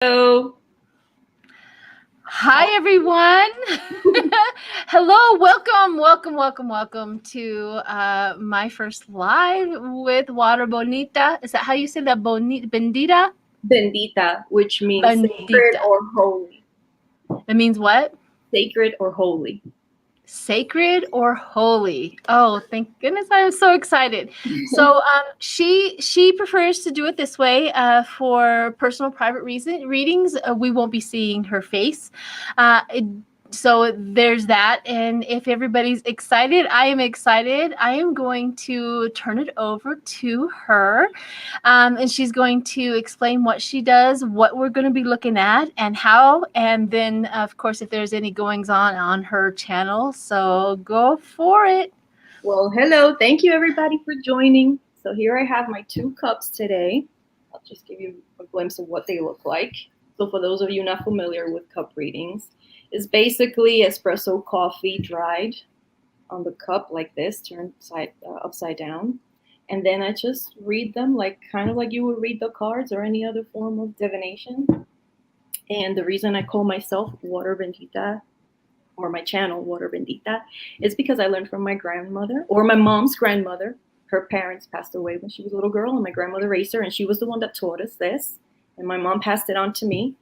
Hello. Hi, everyone. Hello, welcome to my first live with Water Bonita. Is that how you say that? Bendita? Bendita, which means sacred Bendita. or holy. It means what? Sacred or holy. Sacred or holy. Oh, thank goodness, I'm so excited. So she prefers to do it this way for personal private readings. We won't be seeing her face. So there's that. And if everybody's excited, I am excited. I am going to turn it over to her. And she's going to explain what she does, what we're going to be looking at, and how. And then, of course, if there's any goings on her channel. So go for it. Well, hello. Thank you, everybody, for joining. So here I have my 2 cups today. I'll just give you a glimpse of what they look like. So for those of you not familiar with cup readings, it's basically espresso coffee dried on the cup like this, turned upside down. And then I just read them kind of like you would read the cards or any other form of divination. And the reason I call myself Water Bendita, or my channel Water Bendita, is because I learned from my grandmother, or my mom's grandmother. Her parents passed away when she was a little girl, and my grandmother raised her, and she was the one that taught us this. And my mom passed it on to me.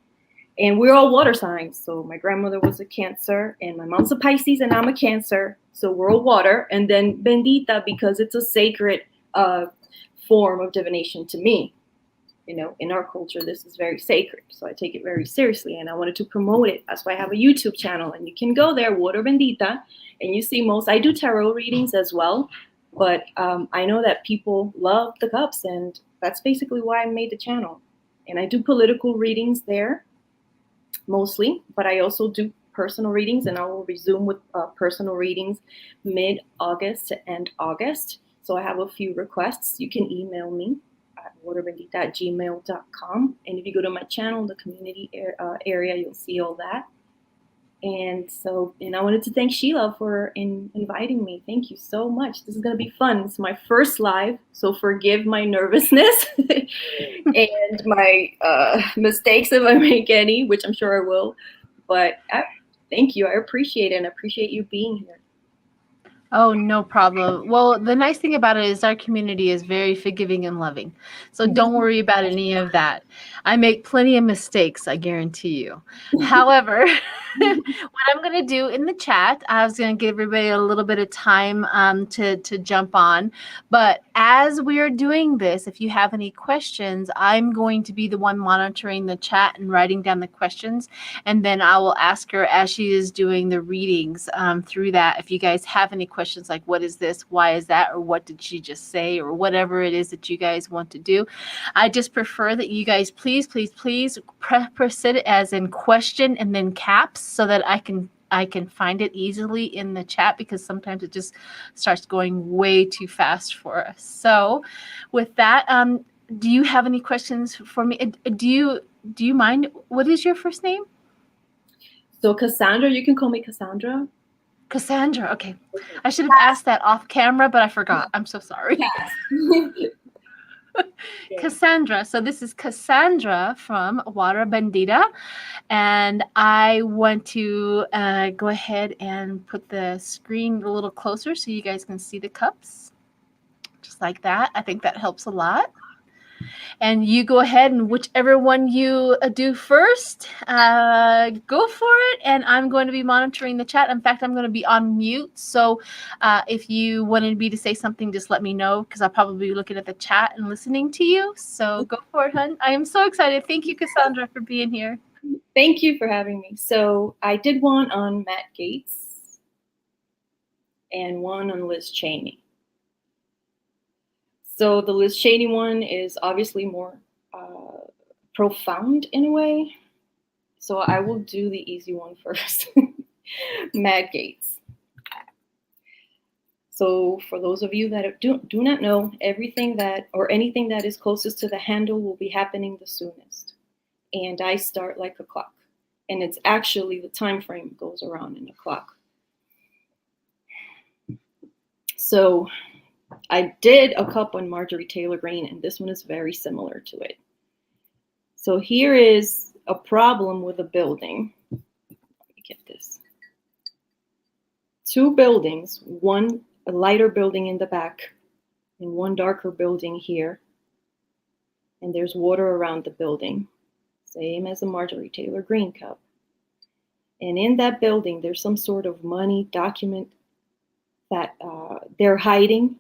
And we're all water signs. So my grandmother was a Cancer, and my mom's a Pisces, and I'm a Cancer. So we're all water. And then Bendita, because it's a sacred form of divination to me. You know, in our culture, this is very sacred. So I take it very seriously, and I wanted to promote it. That's why I have a YouTube channel, and you can go there, Water Bendita, and you see I do tarot readings as well. But I know that people love the cups, and that's basically why I made the channel. And I do political readings there, mostly, but I also do personal readings, and I will resume with personal readings mid-August to end August. So I have a few requests. You can email me at waterbendita@gmail.com. And if you go to my channel, the community area, you'll see all that. And I wanted to thank Sheila for inviting me. Thank you so much. This is going to be fun. It's my first live, so forgive my nervousness and my mistakes if I make any, which I'm sure I will. But thank you. I appreciate it, and I appreciate you being here. Oh, no problem. Well, the nice thing about it is our community is very forgiving and loving. So don't worry about any of that. I make plenty of mistakes, I guarantee you. However, what I'm going to do in the chat, I was going to give everybody a little bit of time to jump on. But as we are doing this, if you have any questions, I'm going to be the one monitoring the chat and writing down the questions. And then I will ask her as she is doing the readings through that. If you guys have any questions like, what is this? Why is that? Or what did she just say? Or whatever it is that you guys want to do. I just prefer that you guys please press it as in question and then caps so that I can find it easily in the chat, because sometimes it just starts going way too fast for us. So with that, do you have any questions for me? Do you mind? What is your first name? So Cassandra, you can call me Cassandra. Cassandra. Okay. I should have asked that off camera, but I forgot. I'm so sorry. Yes. Cassandra. So this is Cassandra from Water Bendita. And I want to go ahead and put the screen a little closer so you guys can see the cups. Just like that. I think that helps a lot. And you go ahead, and whichever one you do first, go for it. And I'm going to be monitoring the chat. In fact, I'm going to be on mute. So if you wanted me to say something, just let me know, because I'll probably be looking at the chat and listening to you. So go for it, hun. I am so excited. Thank you, Cassandra, for being here. Thank you for having me. So I did one on Matt Gaetz and one on Liz Cheney. So the Liz Cheney one is obviously more profound in a way. So I will do the easy one first. Matt Gaetz. So for those of you that do not know, everything that or anything that is closest to the handle will be happening the soonest. And I start like a clock. And it's actually the time frame goes around in a clock. So I did a cup on Marjorie Taylor Greene, and this one is very similar to it. So here is a problem with a building. Let me get this. 2 buildings, one a lighter building in the back and one darker building here. And there's water around the building, same as a Marjorie Taylor Greene cup. And in that building, there's some sort of money document that they're hiding.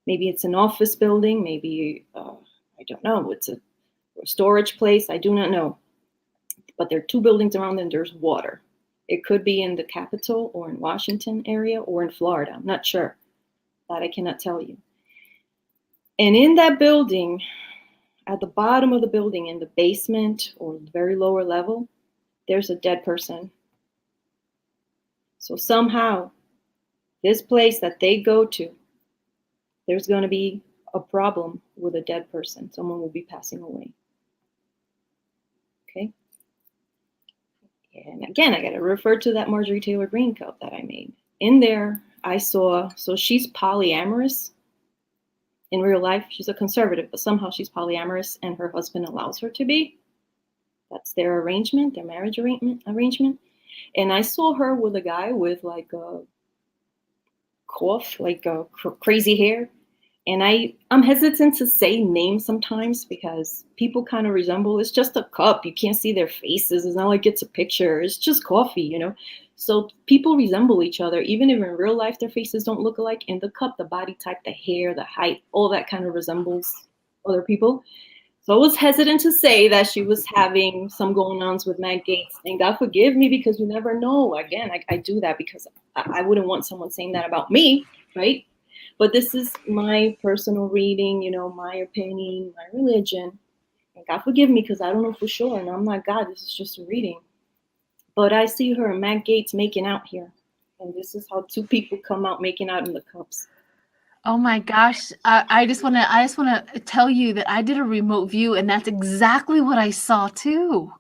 Maybe it's an office building, maybe, I don't know, it's a storage place, I do not know. But there are 2 buildings around and there's water. It could be in the Capitol or in Washington area or in Florida, I'm not sure. That I cannot tell you. And in that building, at the bottom of the building, in the basement or very lower level, there's a dead person. So somehow, this place that they go to, there's going to be a problem with a dead person. Someone will be passing away. Okay? And again, I got to refer to that Marjorie Taylor Greene cup that I made. In there, I saw, so she's polyamorous. In real life, she's a conservative, but somehow she's polyamorous and her husband allows her to be. That's their arrangement, their marriage arrangement. And I saw her with a guy with like a coif, like a crazy hair. And I'm hesitant to say names sometimes because people kind of resemble, it's just a cup. You can't see their faces. It's not like it's a picture. It's just coffee, you know? So people resemble each other. Even if in real life their faces don't look alike, in the cup, the body type, the hair, the height, all that kind of resembles other people. So I was hesitant to say that she was having some going-ons with Matt Gaetz. And God forgive me because you never know. Again, I do that because I wouldn't want someone saying that about me, right? But this is my personal reading, you know, my opinion, my religion. And God forgive me because I don't know for sure. And I'm not God. This is just a reading. But I see her and Matt Gaetz making out here. And this is how 2 people come out making out in the cups. Oh my gosh. I just want to tell you that I did a remote view and that's exactly what I saw too.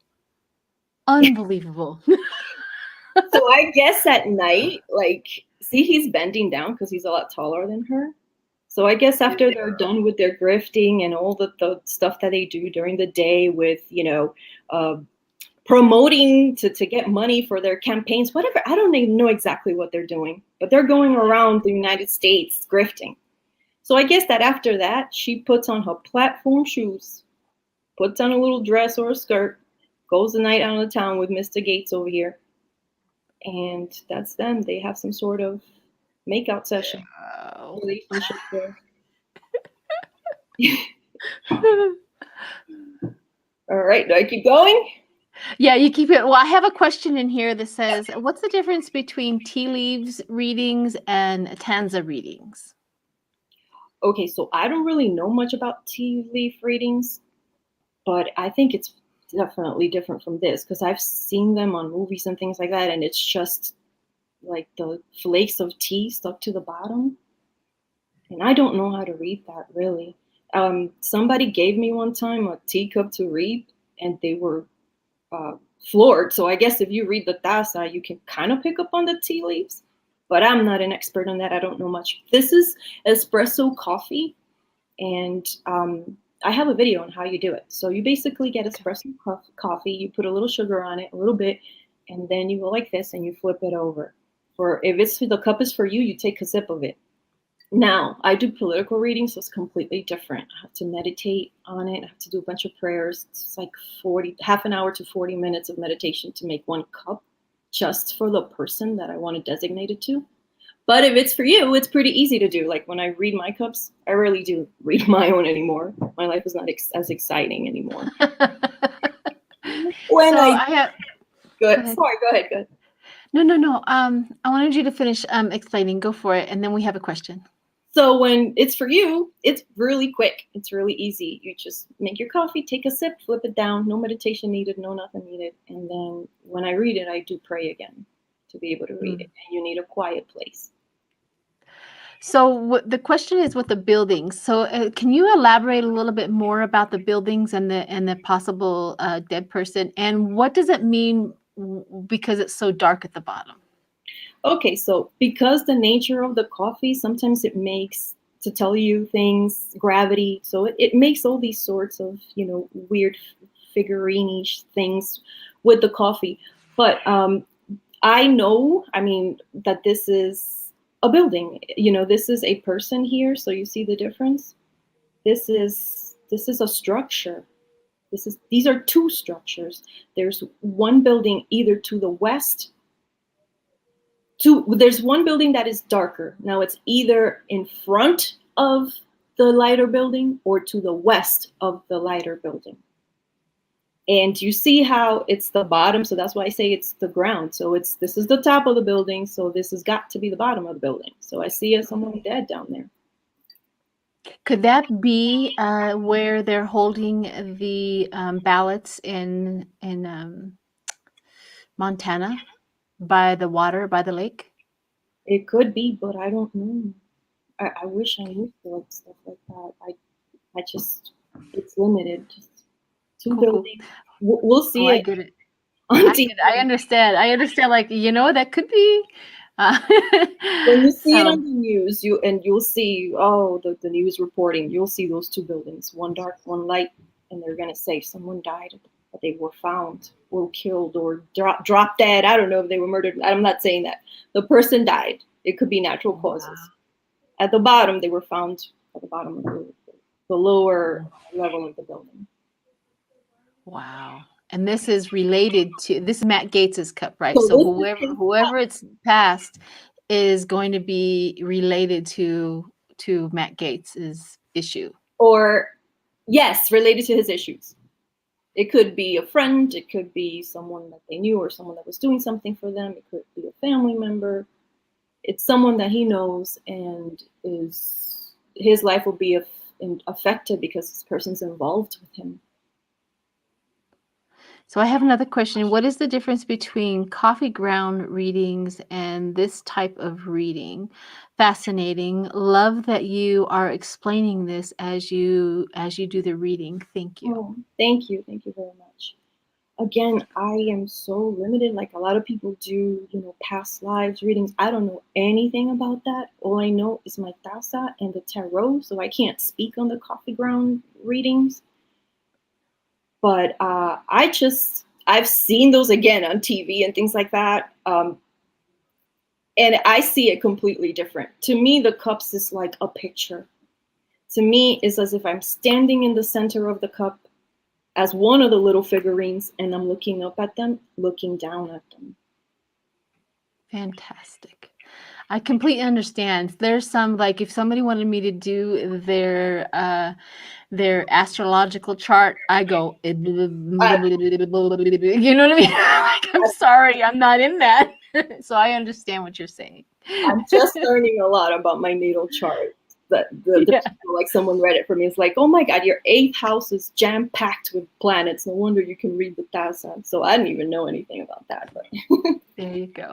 Unbelievable. So I guess at night, like, see, he's bending down because he's a lot taller than her. So I guess after they're done with their grifting and all the stuff that they do during the day with, you know, promoting to get money for their campaigns, whatever. I don't even know exactly what they're doing, but they're going around the United States grifting. So I guess that after that, she puts on her platform shoes, puts on a little dress or a skirt, goes the night out of town with Mr. Gaetz over here. And that's them. They have some sort of makeout session. Wow. Relationship there. All right, do I keep going? Yeah, you keep it. Well, I have a question in here that says, what's the difference between tea leaves readings and TAZA readings? Okay, so I don't really know much about tea leaf readings, but I think it's definitely different from this because I've seen them on movies and things like that, and it's just like the flakes of tea stuck to the bottom. And I don't know how to read that really. Somebody gave me one time a teacup to read, and they were floored. So I guess if you read the TAZA, you can kind of pick up on the tea leaves, but I'm not an expert on that. I don't know much. This is espresso coffee, and I have a video on how you do it. So you basically get espresso coffee, you put a little sugar on it, a little bit, and then you go like this and you flip it over. For if it's the cup is for you, you take a sip of it. Now, I do political readings, so it's completely different. I have to meditate on it. I have to do a bunch of prayers. It's like half an hour to 40 minutes of meditation to make one cup just for the person that I want to designate it to. But if it's for you, it's pretty easy to do. Like when I read my cups, I rarely do read my own anymore. My life is not as exciting anymore. When So Good. Sorry, go ahead. No. I wanted you to finish explaining. Go for it, and then we have a question. So when it's for you, it's really quick. It's really easy. You just make your coffee, take a sip, flip it down. No meditation needed, no nothing needed. And then when I read it, I do pray again to be able to read it. And you need a quiet place. So the question is with the buildings. So can you elaborate a little bit more about the buildings and the possible dead person? And what does it mean because it's so dark at the bottom? Okay, so because the nature of the coffee, sometimes it makes to tell you things, gravity. So it makes all these sorts of, weird figurine things with the coffee. But I know, I mean, that this is a building. You know, this is a person here. So you see the difference. This is a structure. These are two structures. There's one building either to the west. There's one building that is darker. Now it's either in front of the lighter building or to the west of the lighter building. And you see how it's the bottom, so that's why I say it's the ground. So this is the top of the building, so this has got to be the bottom of the building. So I see someone dead down there. Could that be where they're holding the ballots in Montana, by the water, by the lake? It could be, but I don't know. I wish I knew stuff like that. I just, it's limited. Just two buildings. We'll see it. I get it. I understand. Like, that could be. When you see it on the news, you'll see the news reporting. You'll see those two buildings, one dark, one light, and they're gonna say someone died, but they were found, or killed, or dropped dead. I don't know if they were murdered. I'm not saying that. The person died. It could be natural causes. Wow. At the bottom, they were found at the bottom of the lower level of the building. Wow. And this is related to, this is Matt Gaetz's cup, right? So whoever it's passed is going to be related to Matt Gaetz's issue. Or, yes, related to his issues. It could be a friend. It could be someone that they knew or someone that was doing something for them. It could be a family member. It's someone that he knows, and his life will be affected because this person's involved with him. So I have another question. What is the difference between coffee ground readings and this type of reading? Fascinating. Love that you are explaining this as you do the reading. Thank you. Oh, thank you. Thank you very much. Again, I am so limited. Like a lot of people do, past lives readings. I don't know anything about that. All I know is my TAZA and the tarot. So I can't speak on the coffee ground readings. But I've seen those again on TV and things like that. And I see it completely different. To me, the cups is like a picture. To me, it's as if I'm standing in the center of the cup as one of the little figurines, and I'm looking up at them, looking down at them. Fantastic. I completely understand. There's some, like, if somebody wanted me to do their astrological chart, I go, you know what I mean? Like, I'm sorry, I'm not in that. So I understand what you're saying. I'm just learning a lot about my natal chart. The people, like someone read it for me. It's like, oh my God, your 8th house is jam-packed with planets. No wonder you can read the TAZA. So I didn't even know anything about that. But there you go.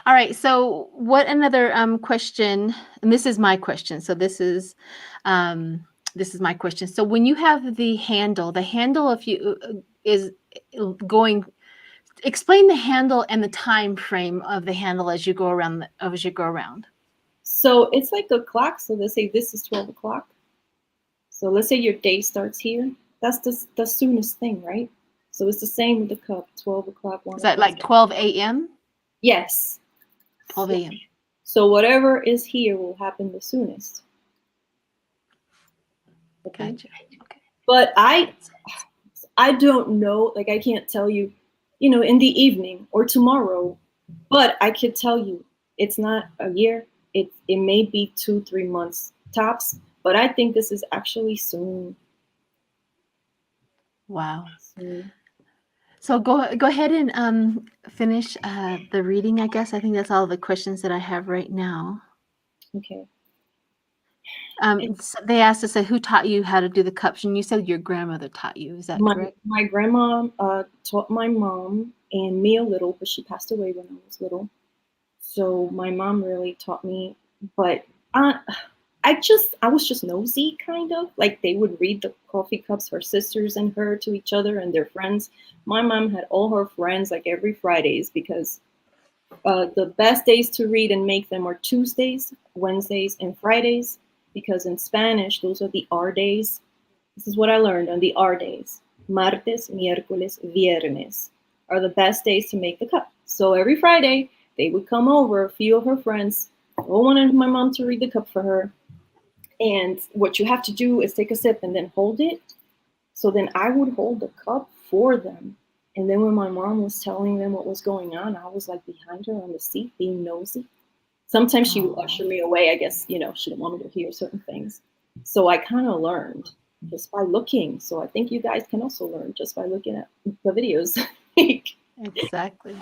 All right. So what another question, and this is my question. So this is my question. So when you have the handle of you is going, explain the handle and the time frame of the handle as you go around. So it's like a clock. So let's say this is 12 o'clock. So let's say your day starts here. That's the soonest thing, right? So it's the same with the cup, 12 o'clock. Is that like 12 a.m.? Yes. 12 a.m. So whatever is here will happen the soonest. Okay. Gotcha. Okay. But I don't know, like I can't tell you, in the evening or tomorrow, but I could tell you it's not a year. It may be 2-3 months tops, but I think this is actually soon. Wow. Soon. So go ahead and finish the reading, I guess. I think that's all the questions that I have right now. Okay. So they asked us, who taught you how to do the cups? And you said your grandmother taught you. Is that correct? My grandma taught my mom and me a little, but she passed away when I was little. So my mom really taught me, but I was just nosy, kind of. Like they would read the coffee cups, her sisters and her, to each other and their friends. My mom had all her friends like every Fridays, because the best days to read and make them are Tuesdays, Wednesdays, and Fridays, because in Spanish, those are the R days. This is what I learned on the R days. martes, miércoles, viernes are the best days to make the cup. So every Friday, they would come over, a few of her friends, all wanted my mom to read the cup for her. And what you have to do is take a sip and then hold it. So then I would hold the cup for them. And then when my mom was telling them what was going on, I was like behind her on the seat being nosy. Sometimes she would usher me away. I guess, she didn't want me to hear certain things. So I kind of learned just by looking. So I think you guys can also learn just by looking at the videos. Exactly.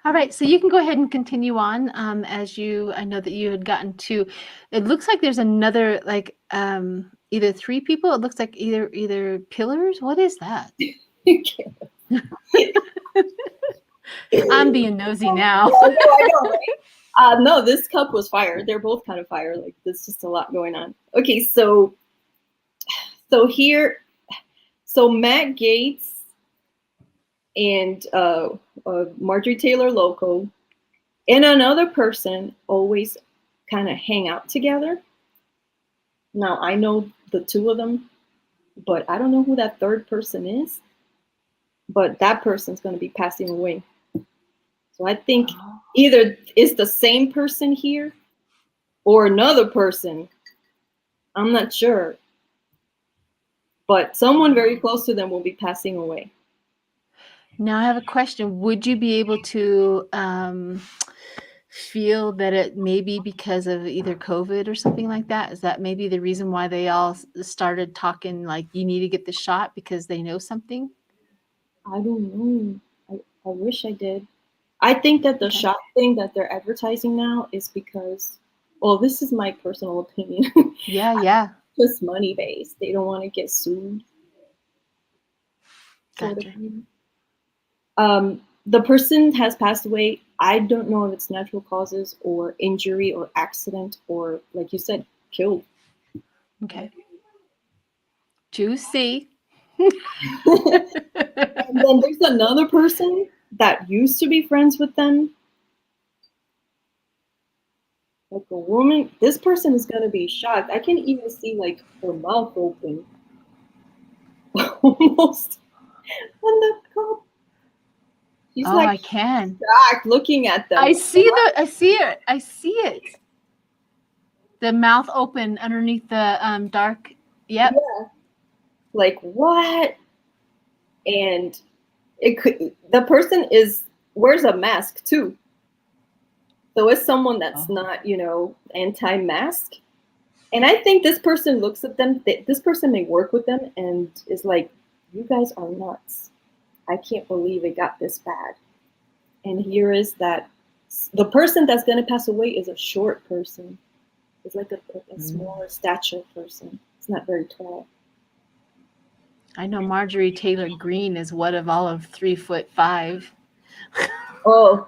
All right, so you can go ahead and continue on. I know that you had gotten to, it looks like there's another, like, either 3 people. It looks like either pillars. What is that? I'm being nosy now. I know, right? No, this cup was fire. They're both kind of fire. Like, there's just a lot going on. Okay, so here, Matt Gaetz and Marjorie Taylor Loco and another person always kind of hang out together. Now, I know the 2 of them, but I don't know who that third person is. But that person's going to be passing away. So I think either it's the same person here or another person. I'm not sure. But someone very close to them will be passing away. Now I have a question. Would you be able to feel that it may be because of either COVID or something like that? Is that maybe the reason why they all started talking like you need to get the shot because they know something? I don't know. I wish I did. I think that the shot thing that they're advertising now is because, well, this is my personal opinion. Yeah. Just money based. They don't want to get sued. Gotcha. The person has passed away. I don't know if it's natural causes or injury or accident or, like you said, killed. Okay. Juicy. And then there's another person that used to be friends with them. Like a woman. This person is going to be shocked. I can even see like her mouth open. Almost on the cup. She's like, I can. shocked looking at them. I see it. The mouth open underneath the dark. Yep. Yeah. Like, what? And the person wears a mask too. So it's someone that's not, anti-mask. And I think this person looks at them, this person may work with them and is like, you guys are nuts. I can't believe it got this bad. And here is that the person that's going to pass away is a short person. It's like a smaller stature person. It's not very tall. I know Marjorie Taylor Greene is one of all of 3'5". Oh.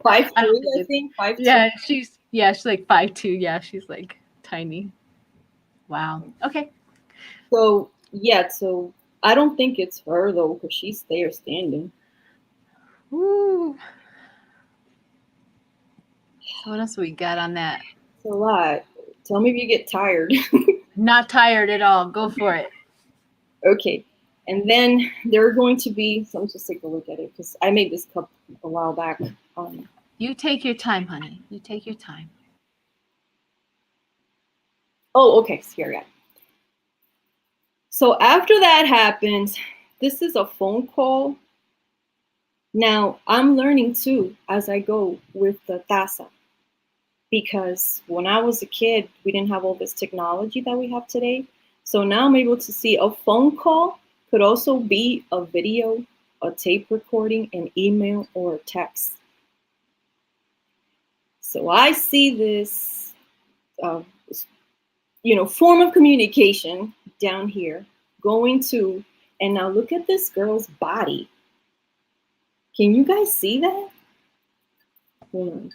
5'3", I think. 5'2". Yeah, she's like 5'2". Yeah, she's like tiny. Wow. Okay. So I don't think it's her though, because she's there standing. Woo. What else we got on that? It's a lot. Tell me if you get tired. Not tired at all. Go for it. Okay. And then there are going to be, so let's just take a look at it because I made this cup a while back. You take your time, honey. You take your time. Oh, okay. So here we go. So after that happens, this is a phone call. Now, I'm learning too as I go with the TAZA. Because when I was a kid, we didn't have all this technology that we have today. So now I'm able to see a phone call could also be a video, a tape recording, an email, or a text. So I see this, form of communication down here going to, and now look at this girl's body. Can you guys see that? Hold on.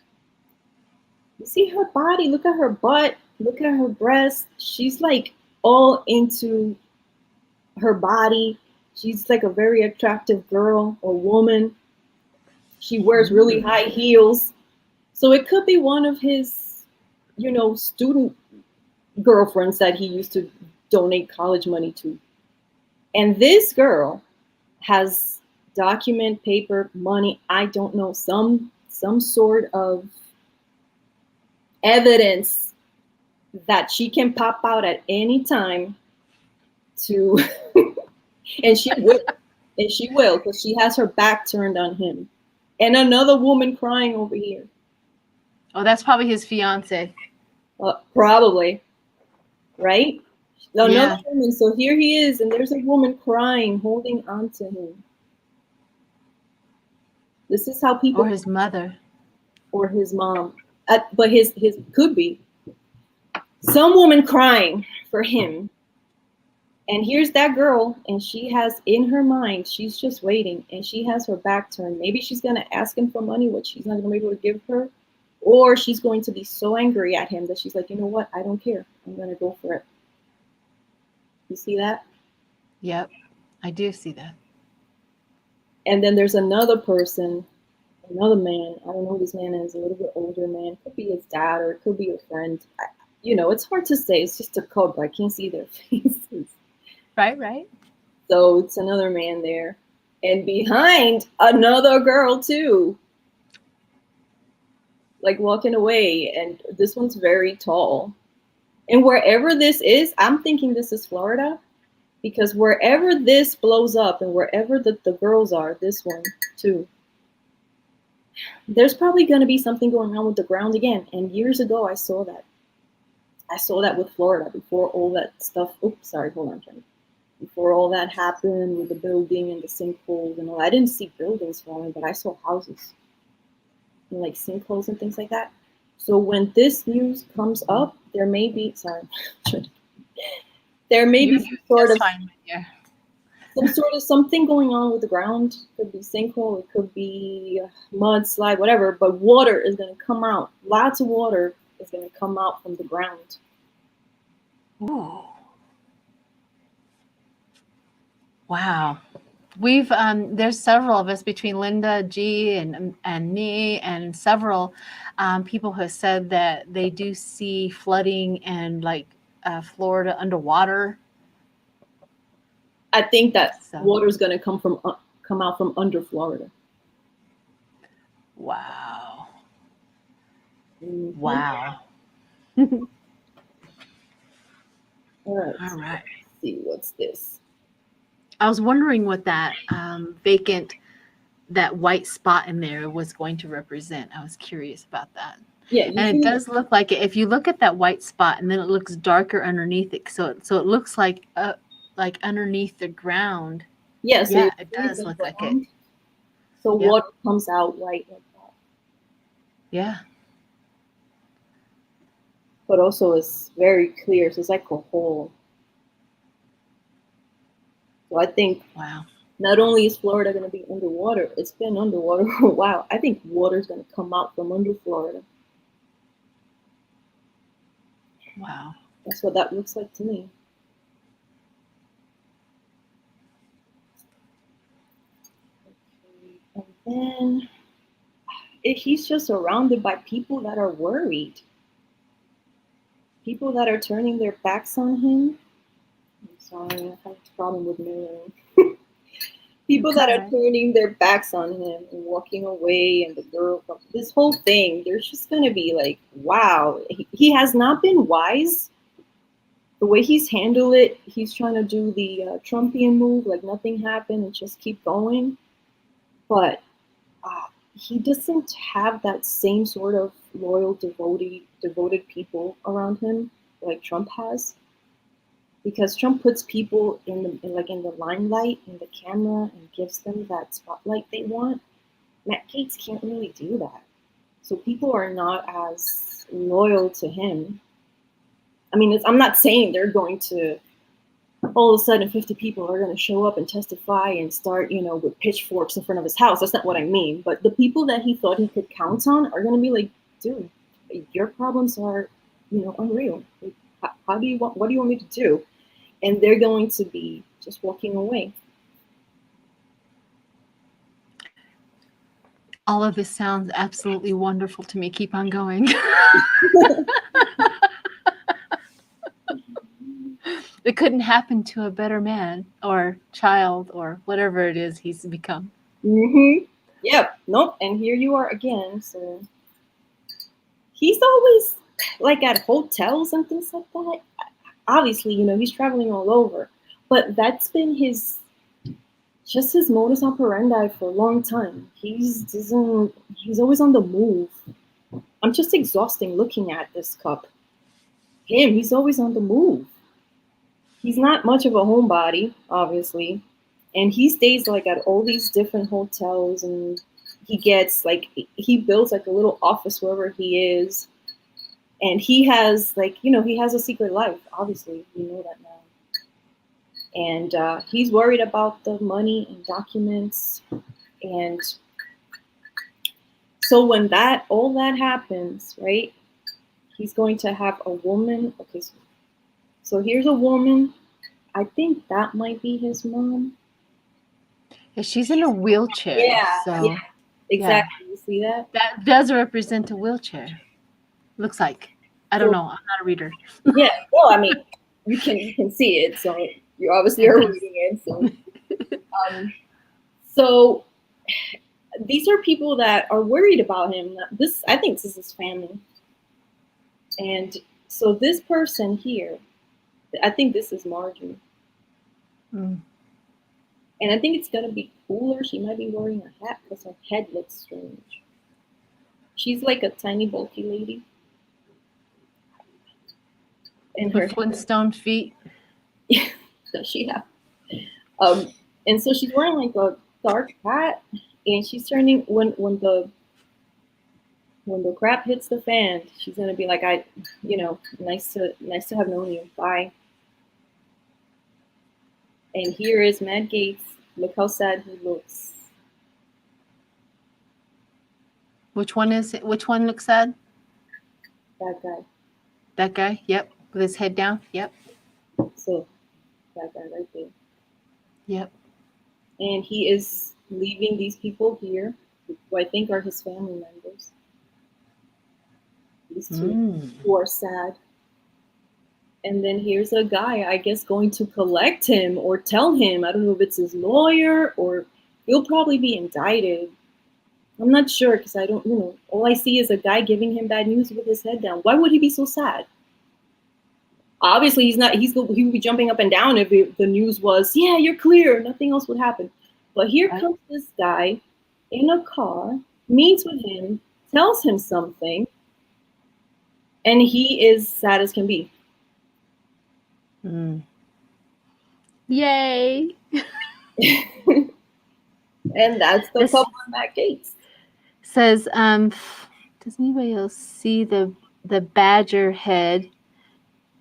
You see her body, look at her butt, look at her breast. She's like all into her body. She's like a very attractive girl or woman. She wears really high heels. So it could be one of his, student girlfriends that he used to donate college money to. And this girl has document, paper, money, I don't know, some sort of evidence that she can pop out at any time to and she will because she has her back turned on him. And another woman crying over here. Oh, that's probably his fiance. Probably, right? Another Yeah. woman. So here he is, and there's a woman crying, holding on to him. This is how people. Or his mother. Or his mom. But his could be some woman crying for him. And here's that girl, and she has in her mind, she's just waiting, and she has her back turned. Maybe she's going to ask him for money, which she's not going to be able to give her. Or she's going to be so angry at him that she's like, you know what? I don't care. I'm going to go for it. You see that? Yep, I do see that. And then there's another person, another man. I don't know who this man is, a little bit older man. Could be his dad or it could be a friend. It's hard to say. It's just a couple. I can't see their faces. Right. So it's another man there. And behind, another girl too. Like walking away. And this one's very tall. And wherever this is, I'm thinking this is Florida. Because wherever this blows up and wherever the girls are, this one too, there's probably going to be something going on with the ground again. And years ago, I saw that. I saw that with Florida before all that stuff. Oops, sorry, hold on, Jenny. Before all that happened with the building and the sinkholes and all, I didn't see buildings falling, but I saw houses and like sinkholes and things like that. So when this news comes up, there may be, there may be some sort of something going on with the ground. It could be sinkhole, it could be mudslide, whatever, but water is going to come out. Lots of water is going to come out from the ground. Ooh. Wow. We've there's several of us between Linda G and me and several people who have said that they do see flooding and like Florida underwater. I think that water is going to come out from under Florida. Wow. Mm-hmm. Wow. All right. Let's see, what's this? I was wondering what that that white spot in there was going to represent. I was curious about that. Yeah, and it does look like it. If you look at that white spot, and then it looks darker underneath it, so it looks like underneath the ground. Yeah, so yeah, it does look like it. So water comes out white like that. Yeah. But also it's very clear, so it's like a hole. So I think not only is Florida going to be underwater, it's been underwater for a while. I think water's going to come out from under Florida. Wow. That's what that looks like to me. Okay. And then he's just surrounded by people that are worried. People that are turning their backs on him. I'm sorry, I have a problem with mirroring. People that are turning their backs on him and walking away, and the girl, this whole thing, there's just going to be like, wow, he has not been wise. The way he's handled it, he's trying to do the Trumpian move, like nothing happened and just keep going. But he doesn't have that same sort of loyal, devoted people around him like Trump has. Because Trump puts people in the limelight, in the camera, and gives them that spotlight they want. Matt Gaetz can't really do that. So people are not as loyal to him. I mean, I'm not saying they're going to, all of a sudden 50 people are going to show up and testify and start, with pitchforks in front of his house. That's not what I mean. But the people that he thought he could count on are going to be like, dude, your problems are, unreal. What do you want me to do? And they're going to be just walking away. All of this sounds absolutely wonderful to me. Keep on going. It couldn't happen to a better man or child or whatever it is he's become. Yep. Nope. And here you are again. So he's always like at hotels and things like that. Obviously, he's traveling all over, but that's been his modus operandi for a long time. He's always on the move. I'm just exhausting looking at this cup. He's always on the move. He's not much of a homebody, obviously, and he stays like at all these different hotels, and he builds like a little office wherever he is, and he has he has a secret life. Obviously, we know that now. And he's worried about the money and documents. And so when all that happens, right, he's going to have a woman. Okay, so here's a woman. I think that might be his mom. Yeah, she's in a wheelchair. Yeah, so, yeah, exactly. Yeah. You see that? That does represent a wheelchair. Looks like. I don't know. I'm not a reader. Yeah, well, I mean, you can see it, so you obviously are reading it. So, so these are people that are worried about him. I think this is his family. And so this person here, I think this is Marjorie. And I think it's going to be cooler. She might be wearing a hat because her head looks strange. She's like a tiny, bulky lady. And her Flintstone feet. Does she have? And so she's wearing like a dark hat, and she's turning when the crap hits the fan, she's gonna be like, nice to have known you. Bye. And here is Matt Gaetz. Look how sad he looks. Which one is it? Which one looks sad? That guy. That guy? Yep. With his head down? Yep. So that guy right there. Yep. And he is leaving these people here, who I think are his family members. These two who are sad. And then here's a guy, I guess, going to collect him or tell him. I don't know if it's his lawyer or he'll probably be indicted. I'm not sure because I don't, all I see is a guy giving him bad news with his head down. Why would he be so sad? Obviously, he would be jumping up and down if the news was, yeah, you're clear, nothing else would happen. But here comes this guy in a car, meets with him, tells him something, and he is sad as can be. Yay! And that's the couple on Matt Gaetz. Says, does anybody else see the badger head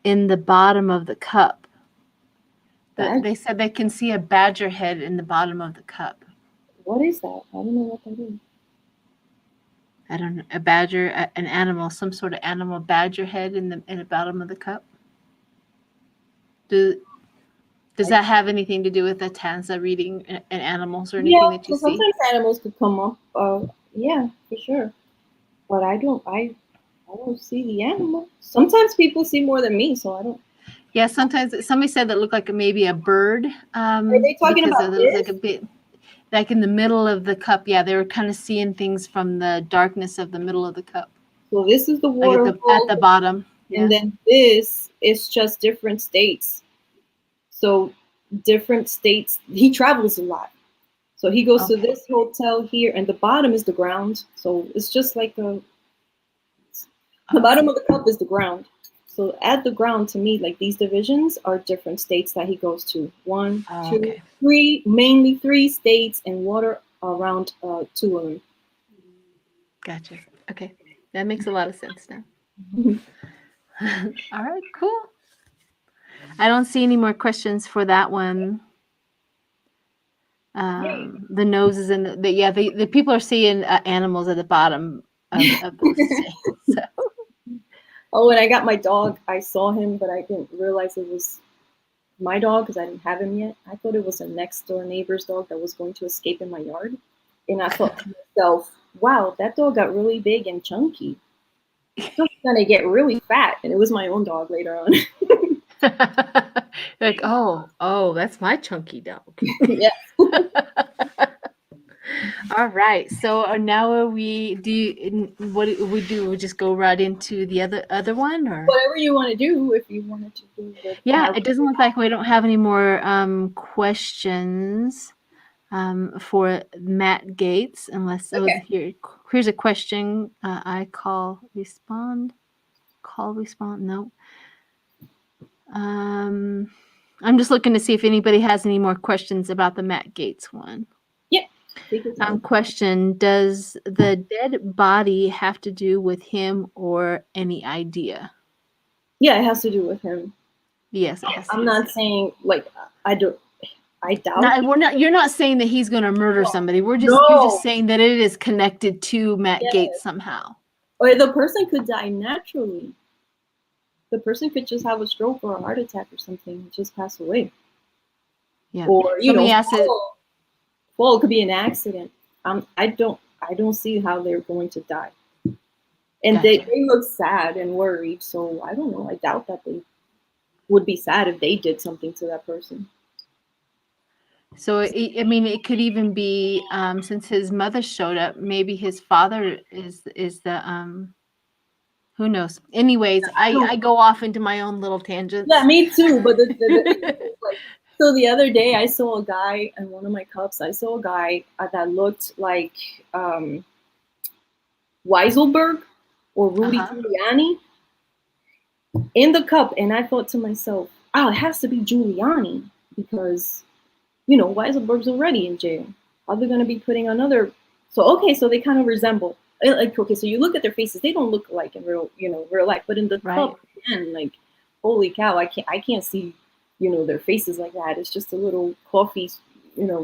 in the bottom of the cup? They said they can see a badger head in the bottom of the cup. What is that? I don't know what that is. I don't know. A badger, an animal, some sort of animal badger head in the bottom of the cup. Does that have anything to do with the TAZA reading and animals or anything that you see? Sometimes animals could come up. Yeah, for sure. But I don't see the animal. Sometimes people see more than me, so I don't. Yeah, sometimes somebody said that looked like maybe a bird. Are they talking about this? Like a bit, like in the middle of the cup. Yeah, they were kind of seeing things from the darkness of the middle of the cup. So this is the water like at the bottom. And then this is just different states. So different states. He travels a lot. So he goes to this hotel here, and the bottom is the ground. So it's just like the bottom of the cup is the ground. So at the ground, to me, like these divisions are different states that he goes to. 1, 2, 3, mainly 3 states, and water around 2 of them. Gotcha. Okay. That makes a lot of sense now. All right, cool. I don't see any more questions for that one. The noses and the people are seeing animals at the bottom of those states. So. Oh, and I got my dog. I saw him, but I didn't realize it was my dog because I didn't have him yet. I thought it was a next door neighbor's dog that was going to escape in my yard. And I thought to myself, wow, that dog got really big and chunky. It's going to get really fat. And it was my own dog later on. Like, oh, that's my chunky dog. Yeah. All right. So now are we? What do we do? We just go right into the other one, or Whatever you want to do, if you wanted to do the yeah, tarot. it doesn't look like we don't have any more questions for Matt Gaetz, unless Okay. here's a question. I call respond. Call respond. No. I'm just looking to see if anybody has any more questions about the Matt Gaetz one. Yeah. Take your time. Question: does the dead body have to do with him or any idea? Yeah, it has to do with him. Yes, it has to I'm do with not him. saying like I doubt. No, we're not. You're not saying that he's going to murder somebody. You're just No. saying that it is connected to Matt Gaetz Yes. somehow. Or the person could die naturally. The person could just have a stroke or a heart attack or something and just pass away. Yeah. Or Somebody asked it. Well, it could be an accident. I don't see how they're going to die. And Gotcha. they look sad and worried, so I don't know. I doubt that they would be sad if they did something to that person. So I mean, it could even be since his mother showed up. Maybe his father is the who knows? Anyways, I go off into my own little tangents. Yeah, me too. But like, so the other day I saw a guy in one of my cups. I saw a guy that looked like Weiselberg or Rudy Giuliani in the cup, and I thought to myself, "Oh, it has to be Giuliani because Weiselberg's already in jail. How are they going to be putting another?" So okay, so they kind of resemble. Like okay, so you look at their faces; they don't look like in real life. But in the cup, again, like holy cow, I can't see their faces like that. It's just a little coffee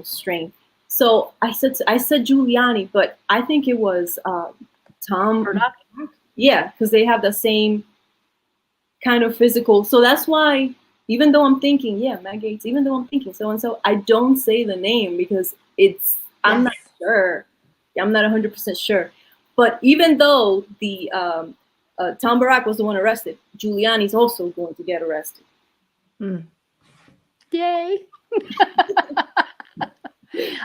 strain. So I said Giuliani, but I think it was Tom. Yeah, because they have the same kind of physical. So that's why, even though I'm thinking, yeah, Matt Gaetz, even though I'm thinking so and so, I don't say the name because I'm not sure. I'm not 100% sure. But even though the Tom Barack was the one arrested, Giuliani's also going to get arrested. Yay!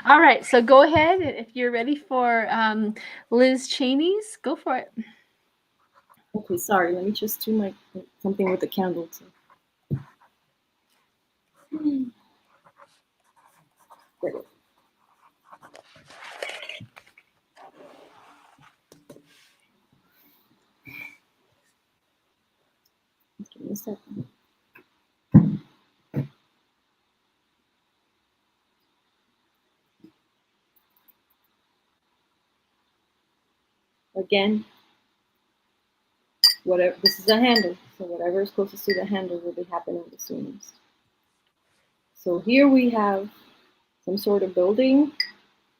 All right, so go ahead if you're ready for Liz Cheney's. Go for it. Okay, sorry. Let me just do something with the candle too. Give me a second. Again, whatever. This is a handle, so whatever is closest to the handle will be happening the soonest. So here we have some sort of building,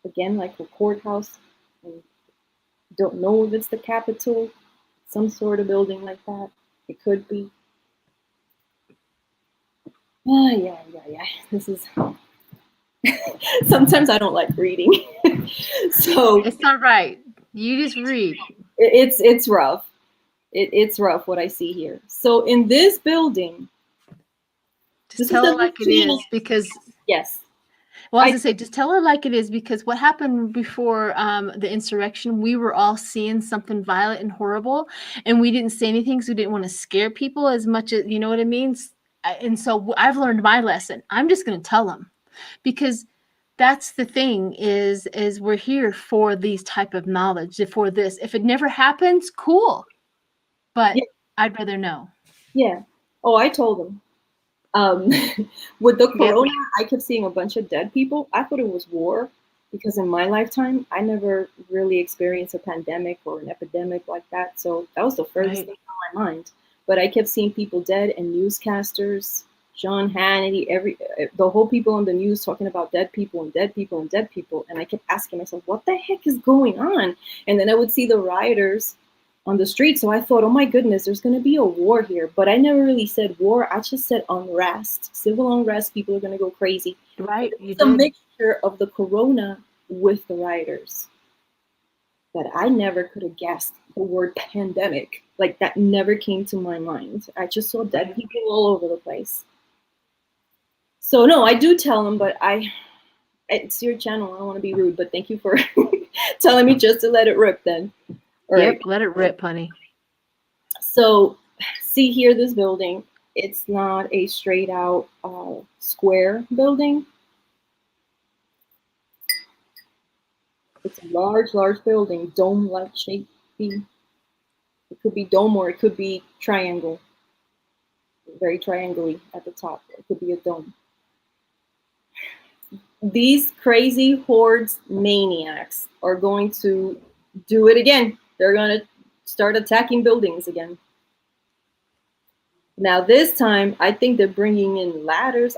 again like a courthouse. I don't know if it's the Capitol, some sort of building like that. It could be. Yeah. This is. Sometimes I don't like reading, so it's all right. You just read. It's rough. It's rough what I see here. So in this building, just tell it like it is because yes. Well, as I say, just tell her like it is because what happened before the insurrection, we were all seeing something violent and horrible, and we didn't say anything because we didn't want to scare people as much as you know what I mean. And so I've learned my lesson. I'm just going to tell them because that's the thing is we're here for these type of knowledge. For this, if it never happens, cool, but I'd rather know. Yeah. Oh, I told them. With the corona, I kept seeing a bunch of dead people. I thought it was war because in my lifetime, I never really experienced a pandemic or an epidemic like that. So that was the furthest thing on my mind. But I kept seeing people dead and newscasters, Sean Hannity, the whole people on the news talking about dead people and dead people and dead people. And I kept asking myself, what the heck is going on? And then I would see the rioters on the street. So I thought, oh my goodness, there's going to be a war here. But I never really said war. I just said unrest, civil unrest. People are going to go crazy. Right. It's a mixture of the corona with the rioters. but I never could have guessed the word pandemic. Like that never came to my mind. I just saw dead people all over the place. So no, I do tell them, but it's your channel. I don't want to be rude, but thank you for telling me just to let it rip then. All Yep, right. let it rip, honey. So see here, this building, it's not a straight out square building. It's a large, large building, dome-like shape. It could be dome or it could be triangle. Very triangle-y at the top. It could be a dome. These crazy hordes maniacs are going to do it again. They're going to start attacking buildings again. Now this time, I think they're bringing in ladders,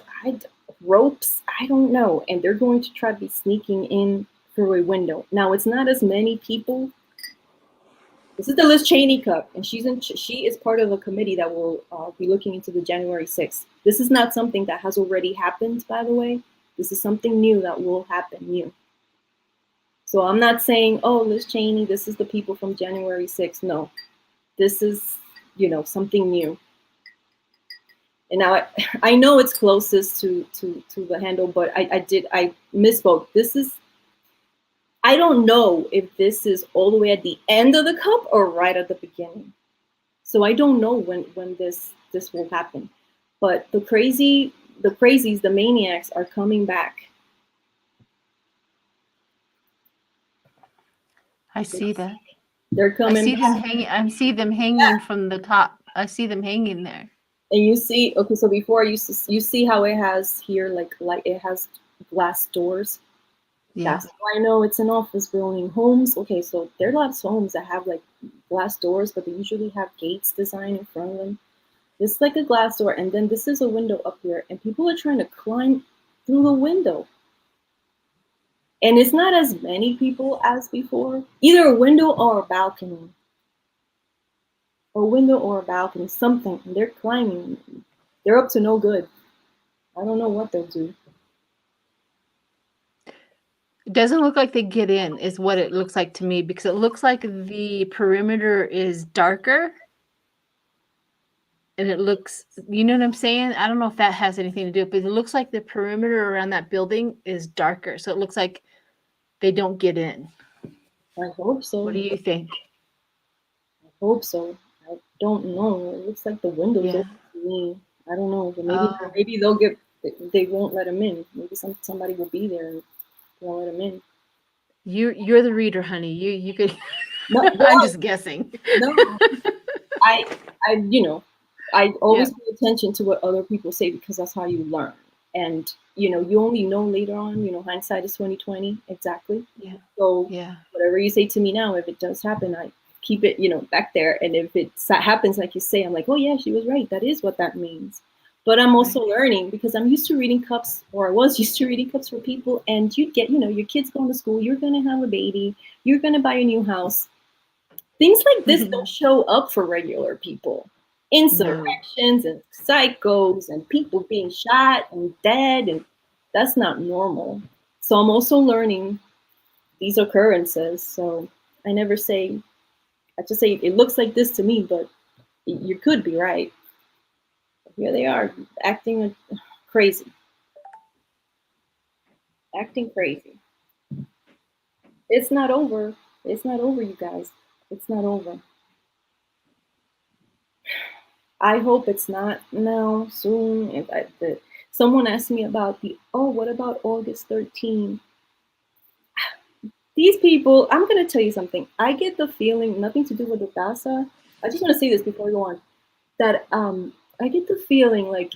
ropes, I don't know. And they're going to try to be sneaking in through a window. Now it's not as many people. This is the Liz Cheney Cup, and she is part of a committee that will be looking into the January 6th. This is not something that has already happened, by the way. This is something new that will happen new. So I'm not saying, oh, Liz Cheney, this is the people from January 6th. No, this is, something new. And now I know it's closest to the handle, but I misspoke. I don't know if this is all the way at the end of the cup or right at the beginning. So I don't know when this will happen. But the crazies, the maniacs are coming back. I see that. They're coming. I see them hanging from the top. I see them hanging there. And you see, okay, so before you see how it has here, like it has glass doors. Yeah. That's how I know it's an office building. Homes, okay, so there are lots of homes that have like glass doors, but they usually have Gaetz design in front of them. This is like a glass door, and then this is a window up here, and people are trying to climb through the window. And it's not as many people as before. Either a window or a balcony. A window or a balcony, something. And they're climbing. They're up to no good. I don't know what they'll do. It doesn't look like they get in, is what it looks like to me, because it looks like the perimeter is darker. And it looks, you know what I'm saying? I don't know if that has anything to do with it, but it looks like the perimeter around that building is darker. So it looks like they don't get in. I hope so. What do you think? I hope so. I don't know. It looks like the windows open to me. I don't know. But maybe they won't let them in. Maybe somebody will be there and they'll let them in. You're the reader, honey. You could. No, I'm just guessing. No, I always pay attention to what other people say because that's how you learn. And you only know later on. Hindsight is 20/20. Exactly. Yeah. So whatever you say to me now, if it does happen, I keep it back there. And if it happens like you say, I'm like, oh yeah, she was right. That is what that means. But I'm also learning because I'm used to reading cups, or I was used to reading cups for people. And you get, your kids going to school. You're gonna have a baby. You're gonna buy a new house. Things like this don't show up for regular people. Insurrections and psychos and people being shot and dead, and that's not normal. So I'm also learning these occurrences. So I never say, I just say it looks like this to me, but you could be right. Here they are acting crazy. Acting crazy. It's not over. It's not over, you guys. It's not over. I hope it's not now, soon. Someone asked me about what about August 13th? These people, I'm going to tell you something. I get the feeling, nothing to do with the TAZA. I just want to say this before we go on, that I get the feeling like,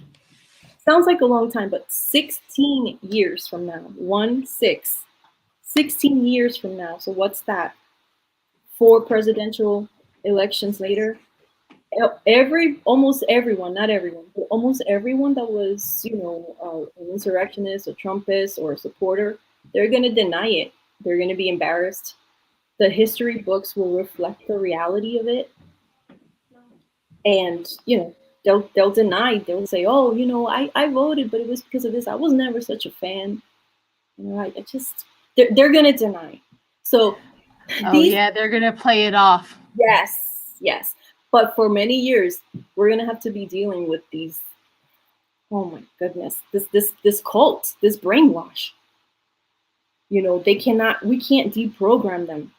sounds like a long time, but 16 years from now, 16 years from now. So what's that? 4 presidential elections later, almost everyone, not everyone, but almost everyone that was, an insurrectionist, a Trumpist, or a supporter, they're going to deny it. They're going to be embarrassed. The history books will reflect the reality of it. And, they'll deny, they'll say, oh, I voted, but it was because of this. I was never such a fan. They're going to deny. So Oh, yeah, they're going to play it off. Yes, yes. But for many years, we're going to have to be dealing with these, oh my goodness, this cult, this brainwash. You know, we can't deprogram them.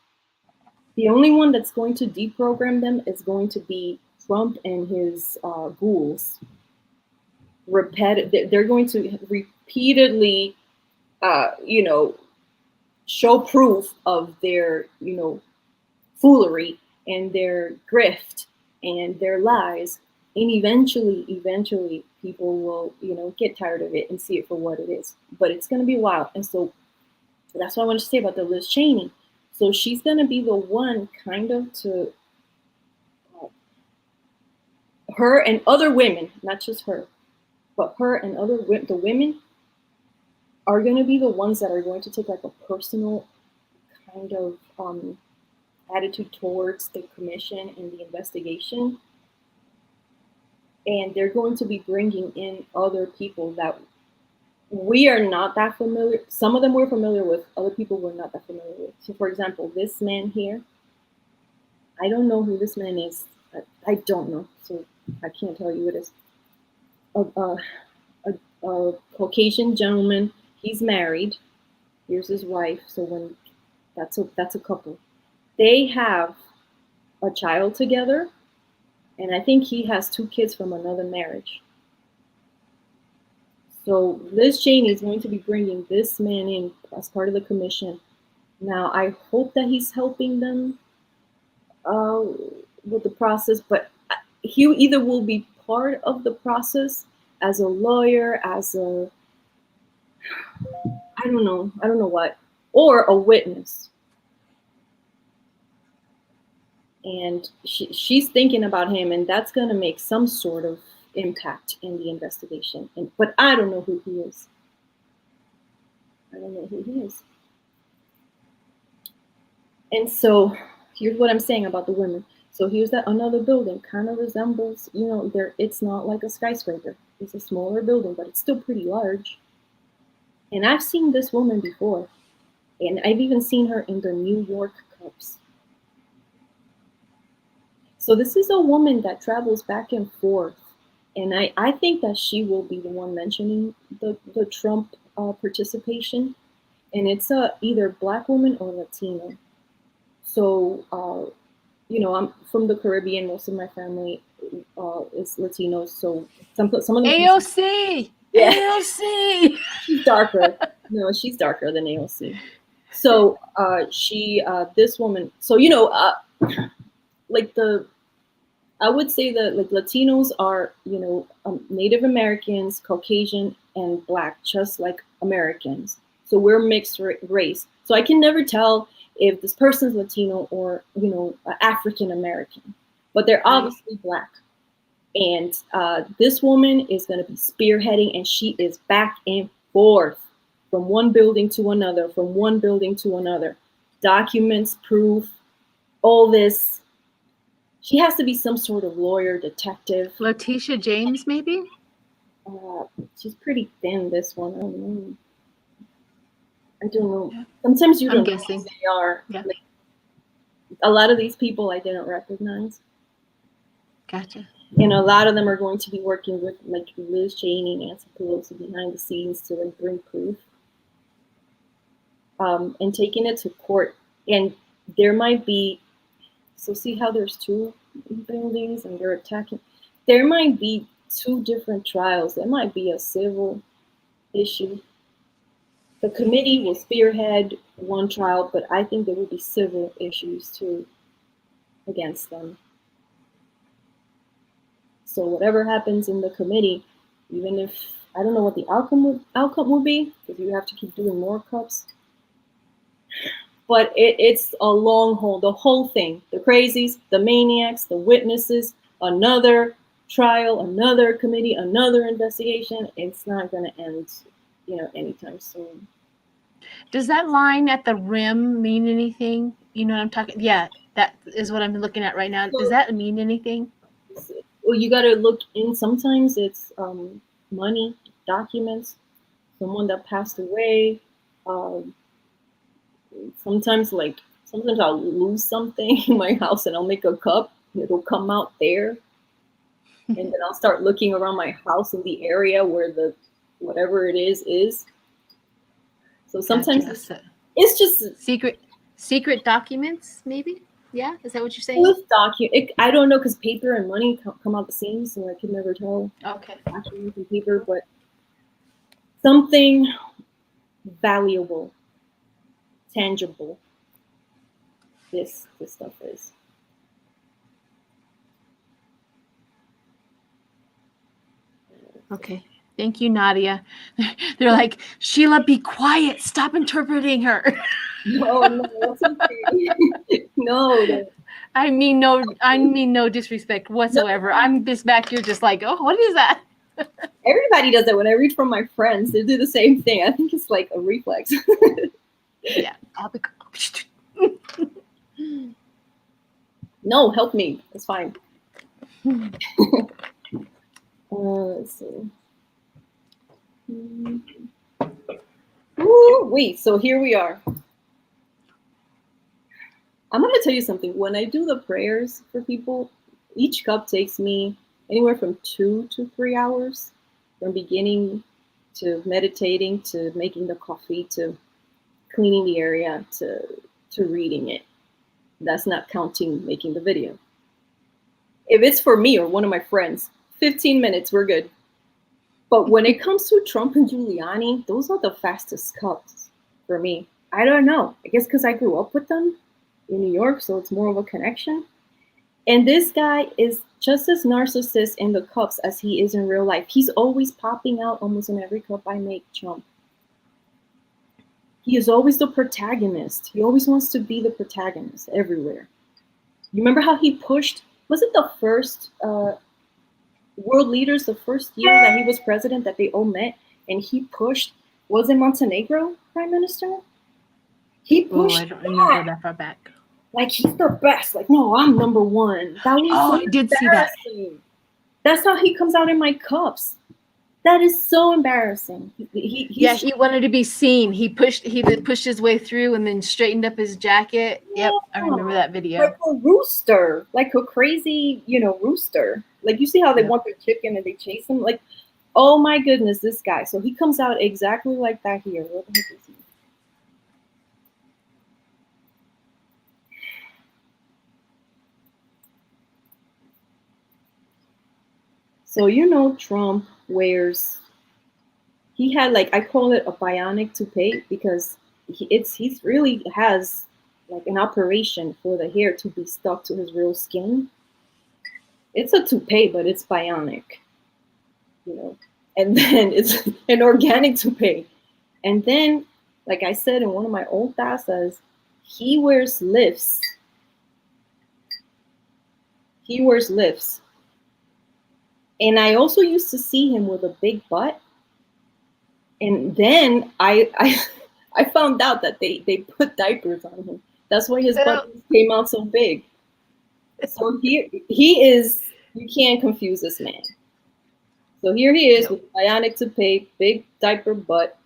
The only one that's going to deprogram them is going to be Trump and his ghouls. They're going to repeatedly, show proof of their, foolery and their grift and their lies. And eventually, people will, get tired of it and see it for what it is. But it's going to be wild. And so that's what I want to say about the Liz Cheney. So she's going to be the one kind of to her and other women, not just her, but her and the women are going to be the ones that are going to take like a personal kind of attitude towards the commission and the investigation. And they're going to be bringing in other people that we are not that familiar. Some of them we're familiar with, other people we're not that familiar with. So for example, this man here, I don't know who this man is. I don't know, so I can't tell you who it is. A Caucasian gentleman. He's married. Here's his wife. So when that's a couple. They have a child together, and I think he has 2 kids from another marriage. So Liz Cheney is going to be bringing this man in as part of the commission. Now I hope that he's helping them with the process, but he either will be part of the process as a lawyer, as a I don't know what, or a witness. And she's thinking about him, and that's going to make some sort of impact in the investigation. But I don't know who he is. I don't know who he is. And so here's what I'm saying about the women. So here's that another building, kind of resembles, it's not like a skyscraper. It's a smaller building, but it's still pretty large. And I've seen this woman before, and I've even seen her in the New York Cups. So this is a woman that travels back and forth. And I think that she will be the one mentioning the Trump participation. And it's either Black woman or Latino. So, I'm from the Caribbean. Most of my family is Latino. So some of them. AOC! Yeah. AOC! She's darker. No, she's darker than AOC. So this woman, so, I would say that like Latinos are, Native Americans, Caucasian, and Black, just like Americans. So we're mixed race. So I can never tell if this person's Latino or, African American, but they're obviously Black. And this woman is going to be spearheading, and she is back and forth from one building to another, from one building to another. Documents, proof, all this. She has to be some sort of lawyer, detective. Letitia James, maybe? She's pretty thin, this one. I don't know. Sometimes you don't know who they are. Yeah. Like, a lot of these people I didn't recognize. Gotcha. And a lot of them are going to be working with like Liz Cheney, Nancy Pelosi behind the scenes to like bring proof. And taking it to court. And there might be, so see how there's 2 buildings and they're attacking. There might be 2 different trials. There might be a civil issue. The committee will spearhead one trial, but I think there will be civil issues too against them. So whatever happens in the committee, even if I don't know what the outcome will be, because you have to keep doing more cups. But it's a long haul, the whole thing, the crazies, the maniacs, the witnesses, another trial, another committee, another investigation. It's not going to end, anytime soon. Does that line at the rim mean anything? You know what I'm talking? Yeah, that is what I'm looking at right now. Does that mean anything? Well, you got to look in. Sometimes it's money, documents, someone that passed away. Sometimes sometimes I'll lose something in my house and I'll make a cup and it'll come out there. And then I'll start looking around my house in the area where the whatever it is. So sometimes Gotcha. it's just secret documents, maybe. Yeah, is that what you're saying? with I don't know, because paper and money come out the same, so I could never tell. Okay. Actually, using paper, but something valuable, tangible. This stuff is. Okay. Thank you, Nadia. They're like, Sheila, be quiet. Stop interpreting her. No, it's okay. No. I mean no disrespect whatsoever. No. I'm just back here just like, oh, what is that? Everybody does that. When I read from my friends, they do the same thing. I think it's like a reflex. Yeah. No, help me. It's fine. Let's see. Ooh, wait, so here we are. I'm going to tell you something. When I do the prayers for people, each cup takes me anywhere from 2 to 3 hours, from beginning to meditating to making the coffee to cleaning the area to reading it. That's not counting making the video. If it's for me or one of my friends, 15 minutes, we're good. But when it comes to Trump and Giuliani, those are the fastest cups for me. I don't know. I guess because I grew up with them in New York, so it's more of a connection. And this guy is just as narcissist in the cups as he is in real life. He's always popping out almost in every cup I make, Trump. He is always the protagonist. He always wants to be the protagonist everywhere. You remember how he pushed, was it the first world leaders, the first year that he was president, that they all met, and he pushed, was it Montenegro prime minister? He pushed. I don't remember that far back. Like, he's the best. Like, no, I'm number one. That was so I did see that. That's how he comes out in my cups. That is so embarrassing. He wanted to be seen. He pushed his way through and then straightened up his jacket. Yeah, yep, I remember that video. Like a rooster, like a crazy, rooster. Like, you see how they want their chicken and they chase him? Like, oh my goodness, this guy. So he comes out exactly like that here. What the heck is he? So Trump wears, he had, like, I call it a bionic toupee, because he really has like an operation for the hair to be stuck to his real skin. It's a toupee, but it's bionic, and then it's an organic toupee. And then, like I said in one of my old TAZAs, he wears lifts. And I also used to see him with a big butt. And then I found out that they put diapers on him. That's why his butt came out so big. So he is, you can't confuse this man. So here he is with bionic toupee, big diaper butt,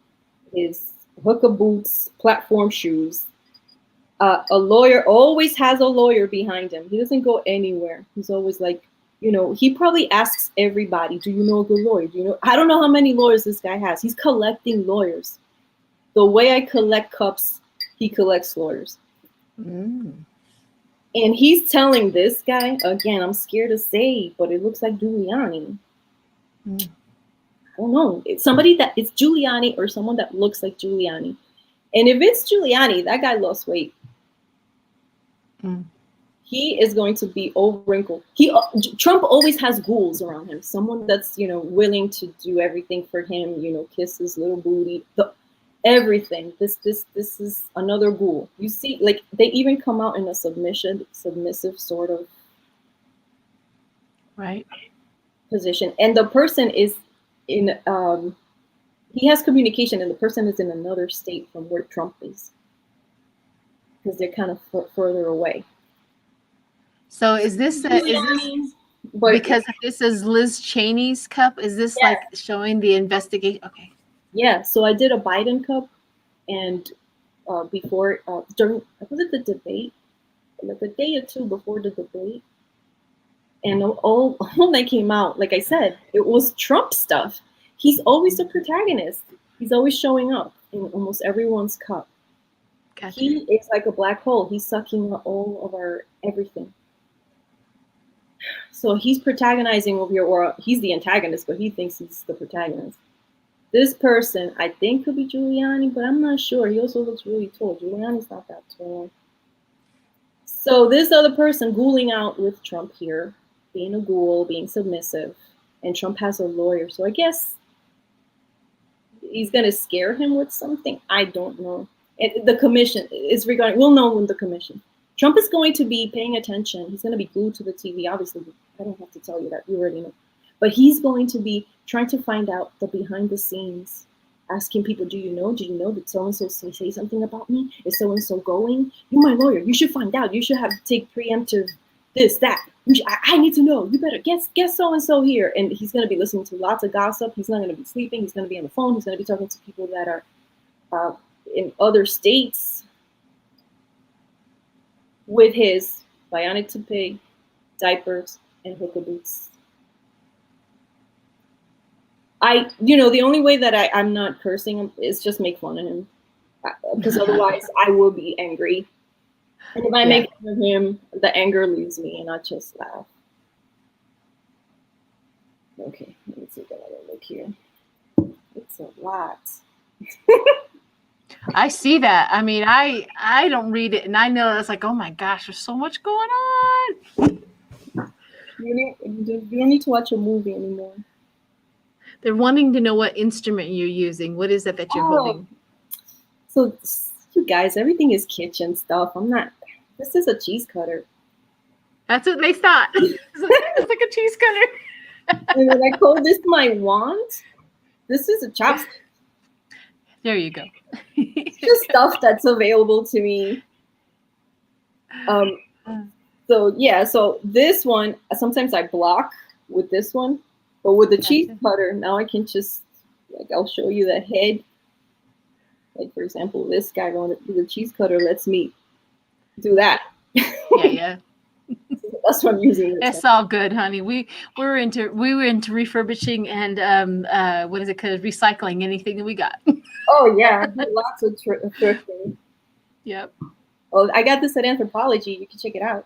his hookah boots, platform shoes. A lawyer, always has a lawyer behind him. He doesn't go anywhere. He's always like, he probably asks everybody, do you know a good lawyer? I don't know how many lawyers this guy has. He's collecting lawyers. The way I collect cups, he collects lawyers. And he's telling this guy, again, I'm scared to say, but it looks like Giuliani. I don't know. It's somebody that it's Giuliani or someone that looks like Giuliani. And if it's Giuliani, that guy lost weight. He is going to be over wrinkled. Trump always has ghouls around him. Someone that's, willing to do everything for him, kiss his little booty, everything. This is another ghoul. You see, like, they even come out in a submissive sort of position. And the person is in, he has communication, and the person is in another state from where Trump is, because they're kind of further away. So is this because this is Liz Cheney's cup? Is this like showing the investigation? Okay. Yeah. So I did a Biden cup, and before during was it the debate, like a day or two before the debate, and all that came out, like I said, it was Trump stuff. He's always the protagonist. He's always showing up in almost everyone's cup. Gotcha. He is like a black hole. He's sucking all of our everything. So he's protagonizing over here, or he's the antagonist, but he thinks he's the protagonist. This person, I think, could be Giuliani, but I'm not sure. He also looks really tall. Giuliani's not that tall. So this other person ghouling out with Trump here, being a ghoul, being submissive, and Trump has a lawyer. So I guess he's going to scare him with something. I don't know. And the commission is regarding, we'll know when the commission. Trump is going to be paying attention. He's going to be glued to the TV. Obviously, I don't have to tell you that. You already know. But he's going to be trying to find out the behind the scenes, asking people, do you know? Did so-and-so say something about me? Is so-and-so going? You're my lawyer. You should find out. You should have to take preemptive this, that. I need to know. You better guess so-and-so here. And he's going to be listening to lots of gossip. He's not going to be sleeping. He's going to be on the phone. He's going to be talking to people that are in other states with his bionic toupee, diapers, and hookah boots. The only way that I'm not cursing him is just make fun of him, because otherwise I will be angry. And if I make fun of him, the anger leaves me, and I just laugh. Okay, let me take another look here. It's a lot. I see that. I mean, I don't read it, and I know it's like, oh my gosh, there's so much going on. You don't need to watch a movie anymore. They're wanting to know what instrument you're using. What is it that you're holding? So you guys, everything is kitchen stuff. This is a cheese cutter. That's what they thought. It's like a cheese cutter. And when I call this my wand, this is a chopstick. There you go. Just stuff that's available to me. So this one, sometimes I block with this one, but with the cheese cutter, now I can just, like, I'll show you the head. Like, for example, this guy going to the cheese cutter lets me do that. Yeah. That's what I'm using. It's all good, honey. We were into refurbishing and what is it called? Recycling anything that we got. Oh yeah, lots of thrifting. Yep. Well, I got this at Anthropology. You can check it out.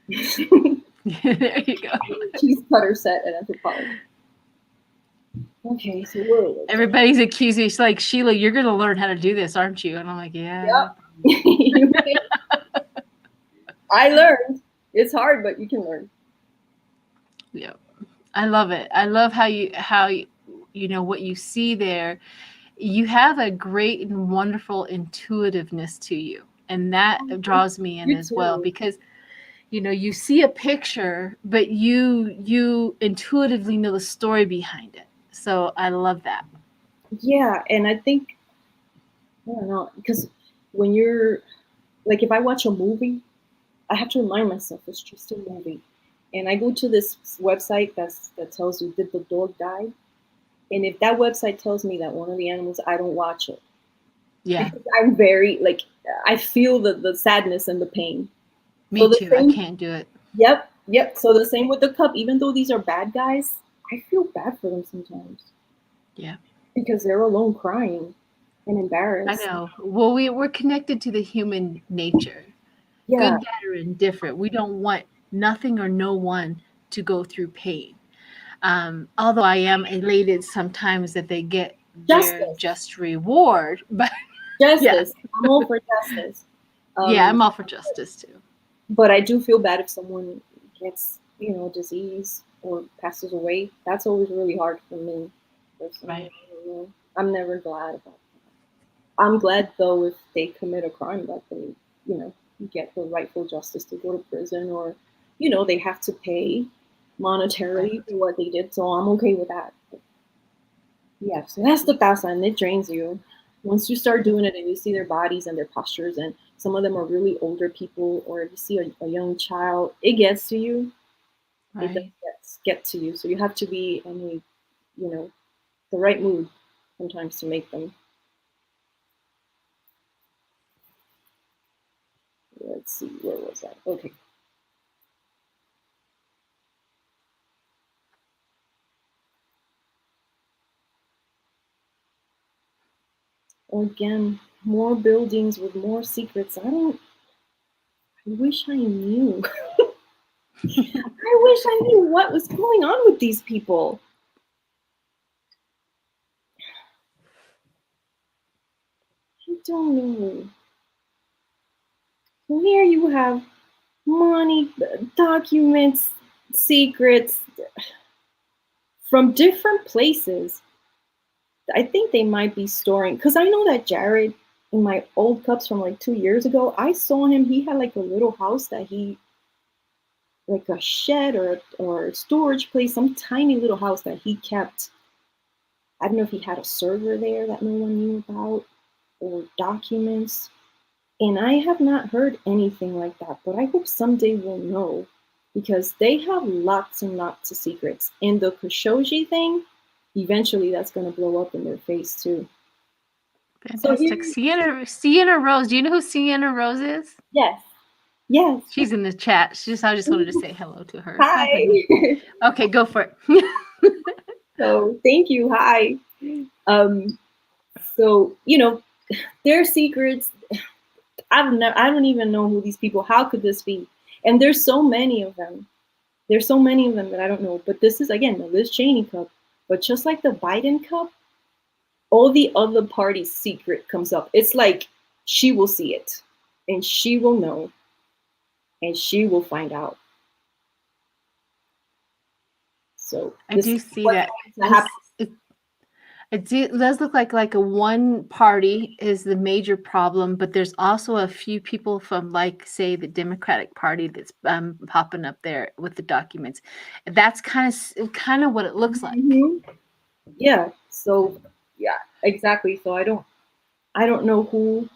There you go. Cheese cutter set at Anthropology. Okay, so everybody's accusing me. She's like, Sheila, you're gonna learn how to do this, aren't you? And I'm like, yeah. Yep. I learned. It's hard, but you can learn. Yeah, I love it. I love how you know what you see there. You have a great and wonderful intuitiveness to you, and that draws me in as well, because you see a picture, but you intuitively know the story behind it. So I love that. Yeah, and I think, I don't know, because when you're, like, if I watch a movie, I have to remind myself it's just a movie. And I go to this website that tells you, did the dog die? And if that website tells me that one of the animals, I don't watch it. Yeah. Because I'm very, like, I feel the sadness and the pain. Me too. I can't do it. Yep. So the same with the cup. Even though these are bad guys, I feel bad for them sometimes. Yeah. Because they're alone crying and embarrassed. I know. Well, we're connected to the human nature. Yeah. Good, bad, or indifferent. We don't want nothing or no one to go through pain. Although I am elated sometimes that they get their just reward. But justice. Yeah. I'm all for justice. Yeah, I'm all for justice too. But I do feel bad if someone gets, disease or passes away. That's always really hard for me. Personally. Right. I'm never glad about that. I'm glad, though, if they commit a crime, that they, get the rightful justice to go to prison, or, they have to pay monetarily for what they did. So I'm okay with that. But yeah, so that's the TAZA, and it drains you. Once you start doing it and you see their bodies and their postures, and some of them are really older people, or if you see a young child, it gets to you. Right. It does get to you. So you have to be in the right mood sometimes to make them. let's see, where was I? Okay. Again, more buildings with more secrets. I wish I knew. I wish I knew what was going on with these people. I don't know. So here you have money, documents, secrets from different places. I think they might be storing, because I know that Jared, in my old cups from like 2 years ago, I saw him. He had like a little house that he, like a shed or a storage place, some tiny little house that he kept. I don't know if he had a server there that no one knew about, or documents. And I have not heard anything like that, but I hope someday we'll know, because they have lots and lots of secrets. And the Khashoggi thing, eventually that's going to blow up in their face too. Fantastic. So Sienna Rose. Do you know who Sienna Rose is? Yes. Yes. She's in the chat. I just wanted to say hello to her. Hi. Okay, go for it. So thank you. Hi. So, their secrets, I don't even know who these people, how could this be? And there's so many of them. There's so many of them that I don't know. But this is, again, the Liz Cheney cup. But just like the Biden cup, all the other parties' secret comes up. It's like she will see it, and she will know, and she will find out. So I do see that. It does look like a one party is the major problem, but there's also a few people from, like, say, the Democratic Party that's popping up there with the documents. That's kind of what it looks like. Mm-hmm. Yeah. So yeah, exactly. So I don't know who.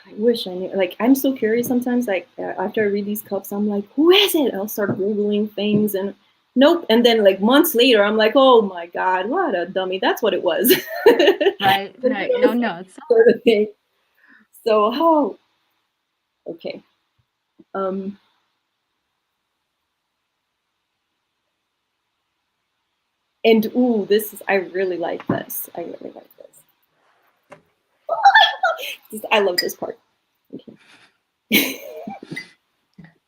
I wish I knew. Like, I'm so curious sometimes. Like, after I read these cups, I'm like, who is it? I'll start Googling things, and nope. And then like months later, I'm like, oh my God, what a dummy. That's what it was. Right. Right. No. It's sort of thing. So, okay. And ooh, I really like this. I really like this. I love this part. Okay.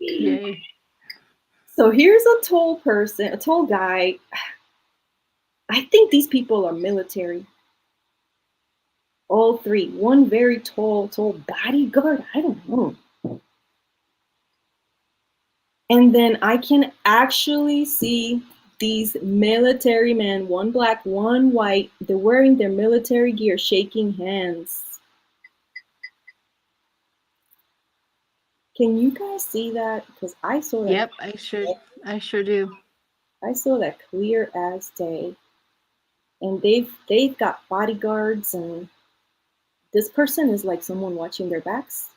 Yay. So here's a tall guy. I think these people are military. All three. One very tall bodyguard. I don't know. And then I can actually see these military men, one black, one white. They're wearing their military gear, shaking hands. Can you guys see that? Because I saw that. Yep, I sure do. I saw that clear as day. And they've got bodyguards, and this person is like someone watching their backs.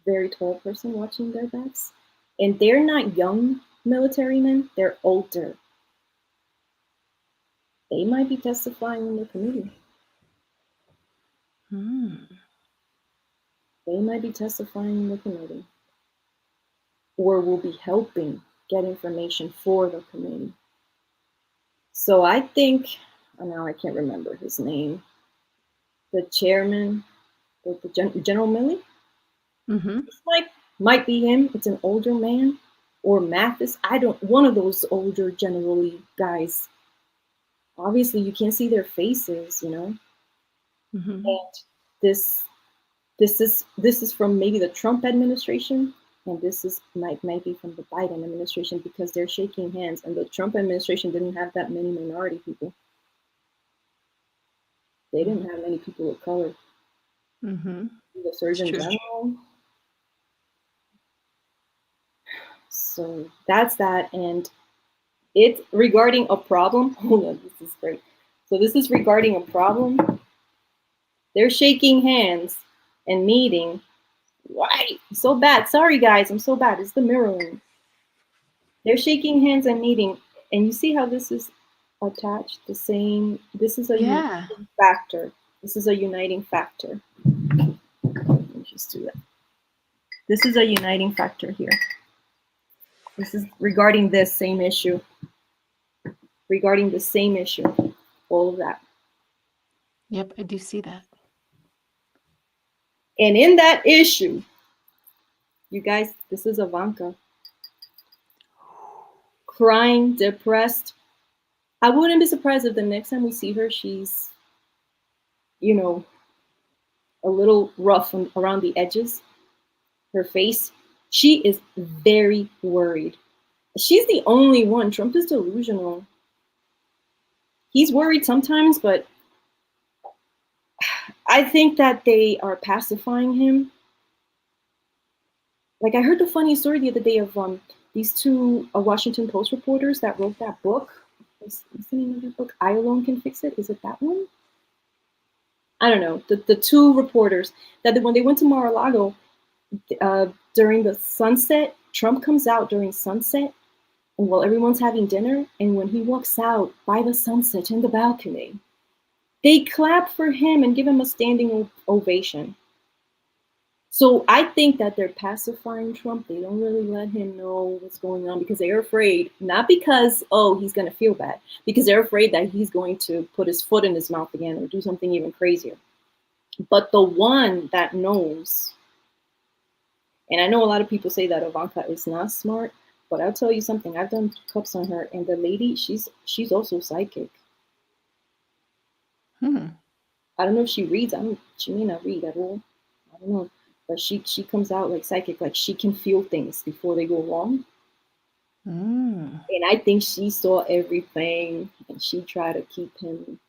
Very tall person watching their backs. And they're not young military men, they're older. They might be testifying in the committee. They might be testifying in the committee. Or will be helping get information for the committee. So I think, now I can't remember his name, the chairman, the General Milley. This might be him. It's an older man, or Mathis. One of those older generally guys. Obviously, you can't see their faces, And this is from maybe the Trump administration, and this is might be from the Biden administration, because they're shaking hands, and the Trump administration didn't have that many minority people. They didn't have many people of color. The Surgeon General. So that's that, and it's regarding a problem. Hold on, this is great. So this is regarding a problem. They're shaking hands and meeting. Why? So bad. Sorry, guys. I'm so bad. It's the mirroring. They're shaking hands and meeting. And you see how this is attached? The same. This is a uniting factor. This is a uniting factor. just do that. This is a uniting factor here. This is regarding this same issue. Regarding the same issue. All of that. Yep, I do see that. And in that issue, you guys, this is Ivanka. Crying, depressed. I wouldn't be surprised if the next time we see her, she's, you know, a little rough around the edges. Her face. She is very worried. She's the only one. Trump is delusional. He's worried sometimes, but I think that they are pacifying him. Like, I heard the funny story the other day of these two Washington Post reporters that wrote that book. What's the name of that book? I Alone Can Fix It. Is it that one? I don't know. The two reporters that when they went to Mar-a-Lago during the sunset, Trump comes out during sunset, and while everyone's having dinner, and when he walks out by the sunset in the balcony, they clap for him and give him a standing ovation. So I think that they're pacifying Trump. They don't really let him know what's going on because they're afraid, not because, oh, he's going to feel bad, because they're afraid that he's going to put his foot in his mouth again or do something even crazier. But the one that knows, and I know a lot of people say that Ivanka is not smart, but I'll tell you something. I've done cups on her, and the lady, she's also psychic. I don't know if she reads. She may not read at all. I don't know. But she comes out like psychic, like she can feel things before they go wrong. And I think she saw everything, and she tried to keep him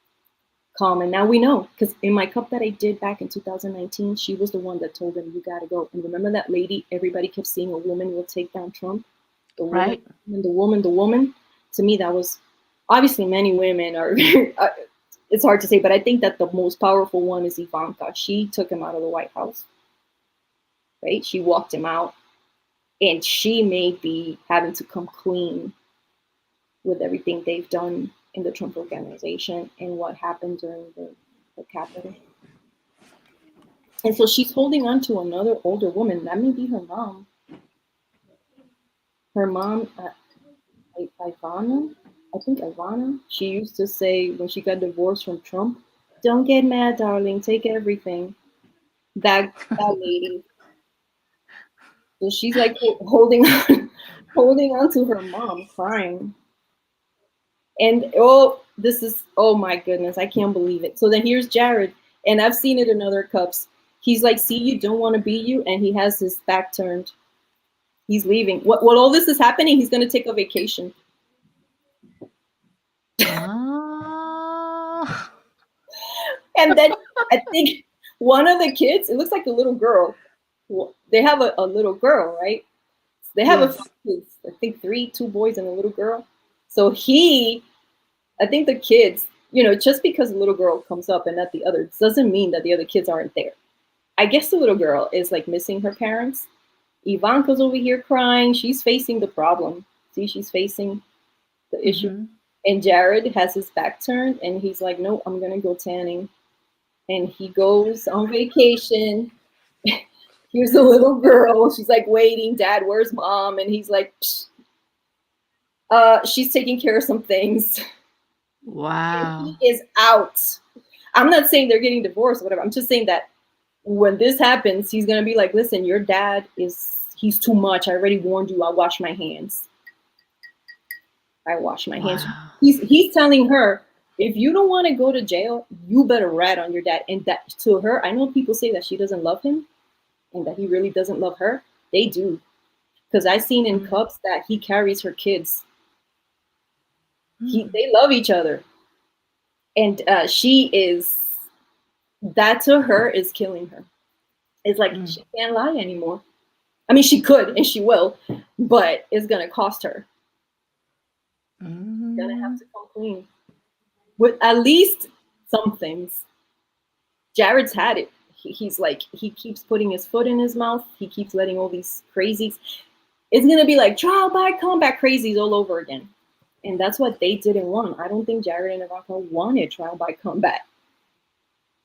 calm. And now we know, because in my cup that I did back in 2019, she was the one that told him, you got to go. And remember that lady, everybody kept saying a woman will take down Trump? The woman, right. the woman. To me, that was, obviously many women are, it's hard to say, but I think that the most powerful one is Ivanka. She took him out of the White House. Right? She walked him out, and she may be having to come clean with everything they've done in the Trump organization and what happened during the Capitol. And so she's holding on to another older woman. That may be her mom. Her mom, Ivana, I think Ivana, she used to say when she got divorced from Trump, don't get mad, darling, take everything. That lady. So she's like holding on to her mom, crying. And oh my goodness, I can't believe it. So then here's Jared, and I've seen it in other cups. He's like, see, you don't want to be you, and he has his back turned. He's leaving. What all this is happening, he's gonna take a vacation. And then I think one of the kids, it looks like a little girl. They have a little girl, right? They have a few kids, I think 2 boys and a little girl. So I think the kids, just because a little girl comes up and not the other, doesn't mean that the other kids aren't there. I guess the little girl is like missing her parents. Ivanka's over here crying. She's facing the problem. See, she's facing the issue. And Jared has his back turned, and he's like, no, I'm going to go tanning. And he goes on vacation. Here's the little girl. She's like waiting. Dad, where's mom? And he's like, she's taking care of some things. Wow. And he is out. I'm not saying they're getting divorced or whatever. I'm just saying that when this happens, he's going to be like, listen, your dad he's too much. I already warned you. I'll wash my hands. I wash my hands. He's telling her, if you don't want to go to jail, you better rat on your dad. And that to her, I know people say that she doesn't love him and that he really doesn't love her. They do. Because I've seen in cups that he carries her kids. They love each other. And that to her is killing her. It's like she can't lie anymore. I mean, she could and she will, but it's going to cost her. She's going to have to come clean with at least some things. Jared's had it. He's like, he keeps putting his foot in his mouth. He keeps letting all these crazies. It's going to be like trial by combat crazies all over again. And that's what they didn't want. I don't think Jared and Ivanka wanted trial by combat.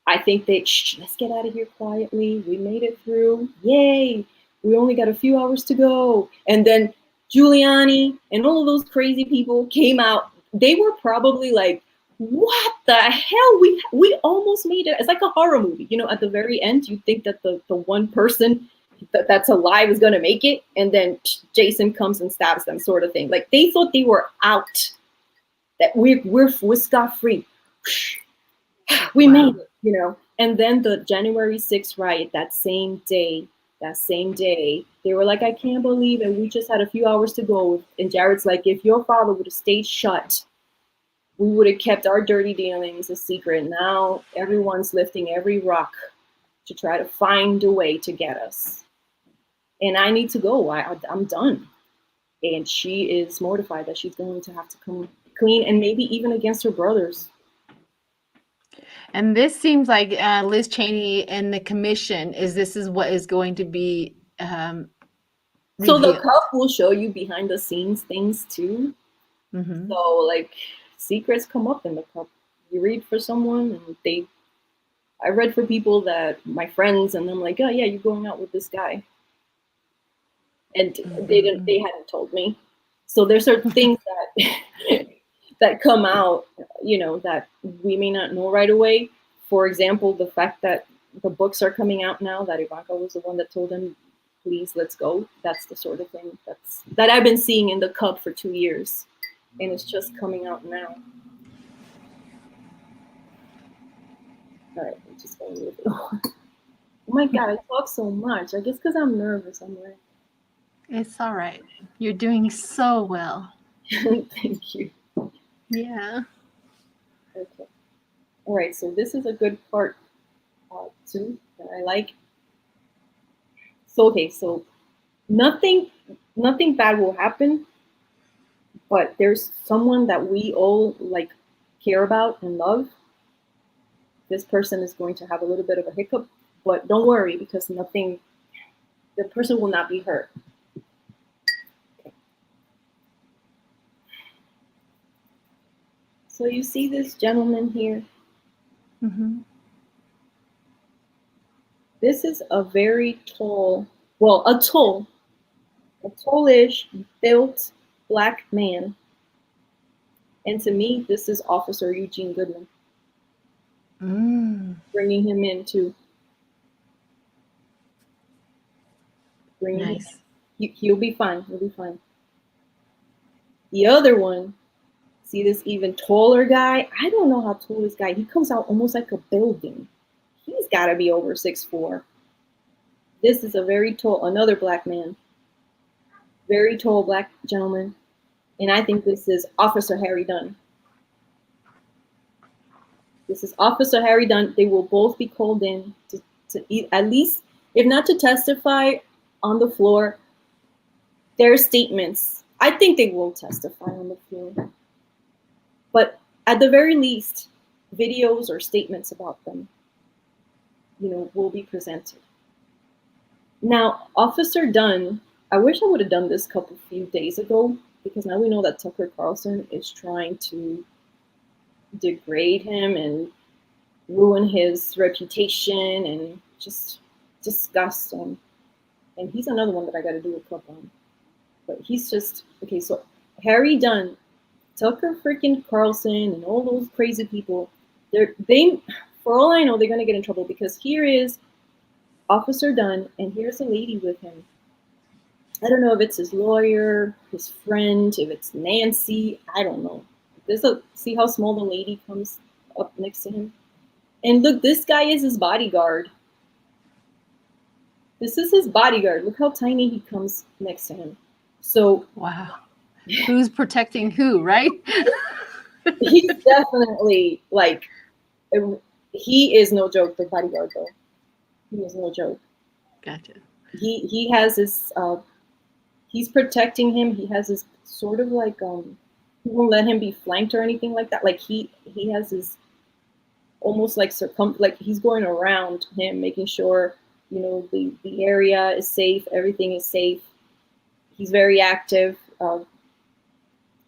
I think they, shh, let's get out of here quietly. We made it through. Yay. We only got a few hours to go. And then Giuliani and all of those crazy people came out. They were probably like, what the hell? We almost made it. It's like a horror movie. You know, at the very end, you think that the one person that's alive is going to make it. And then Jason comes and stabs them, sort of thing. Like, they thought they were out, that we're scot-free. We made it, you know. And then the January 6th riot, that same day, they were like, I can't believe it. We just had a few hours to go. And Jared's like, if your father would have stayed shut, we would have kept our dirty dealings a secret. Now everyone's lifting every rock to try to find a way to get us. And I need to go. I'm done. And she is mortified that she's going to have to come clean, and maybe even against her brothers. And this seems like Liz Cheney and the commission this is what is going to be so the cup will show you behind the scenes things too. Mm-hmm. So like secrets come up in the cup. You read for someone, and I read for people that my friends, and I'm like, oh yeah, you're going out with this guy, and they hadn't told me. So there's certain things that that come out, you know, that we may not know right away. For example, the fact that the books are coming out now, that Ivanka was the one that told him, please, let's go. That's the sort of thing that I've been seeing in the cup for 2 years, and it's just coming out now. All right, I'm just going to move it on. Oh my God, I talk so much. I guess because I'm nervous. I'm like, it's all right. You're doing so well. Thank you. Yeah. Okay. All right. So this is a good part too that I like. So okay. So nothing bad will happen, but there's someone that we all like care about and love. This person is going to have a little bit of a hiccup, but don't worry, because the person will not be hurt. So you see this gentleman here? Mm-hmm. This is a very tallish, built black man. And to me, this is Officer Eugene Goodman. Bringing him in too. Nice. He'll be fine. He'll be fine. The other one, see this even taller guy? I don't know how tall this guy. He comes out almost like a building. He's got to be over 6'4". This is a very tall, another black man. Very tall black gentleman. And I think this is Officer Harry Dunn. This is Officer Harry Dunn. They will both be called in to at least, if not to testify on the floor, their statements. I think they will testify on the floor. But at the very least, videos or statements about them, you know, will be presented. Now, Officer Dunn, I wish I would have done this a few days ago, because now we know that Tucker Carlson is trying to degrade him and ruin his reputation and just disgust him. And he's another one that I got to do a clip on. But he's just, okay, so Harry Dunn, Tucker freaking Carlson, and all those crazy people, they, for all I know, they're going to get in trouble, because here is Officer Dunn, and here's a lady with him. I don't know if it's his lawyer, his friend, if it's Nancy, I don't know. See how small the lady comes up next to him? And look, this guy is his bodyguard. This is his bodyguard. Look how tiny he comes next to him. So wow. Who's protecting who, right? He's definitely like, he is no joke, the bodyguard though. He is no joke. Gotcha. He has this, he's protecting him. He has this sort of like, he won't let him be flanked or anything like that. Like he has this almost like like he's going around him, making sure, you know, the area is safe, everything is safe. He's very active,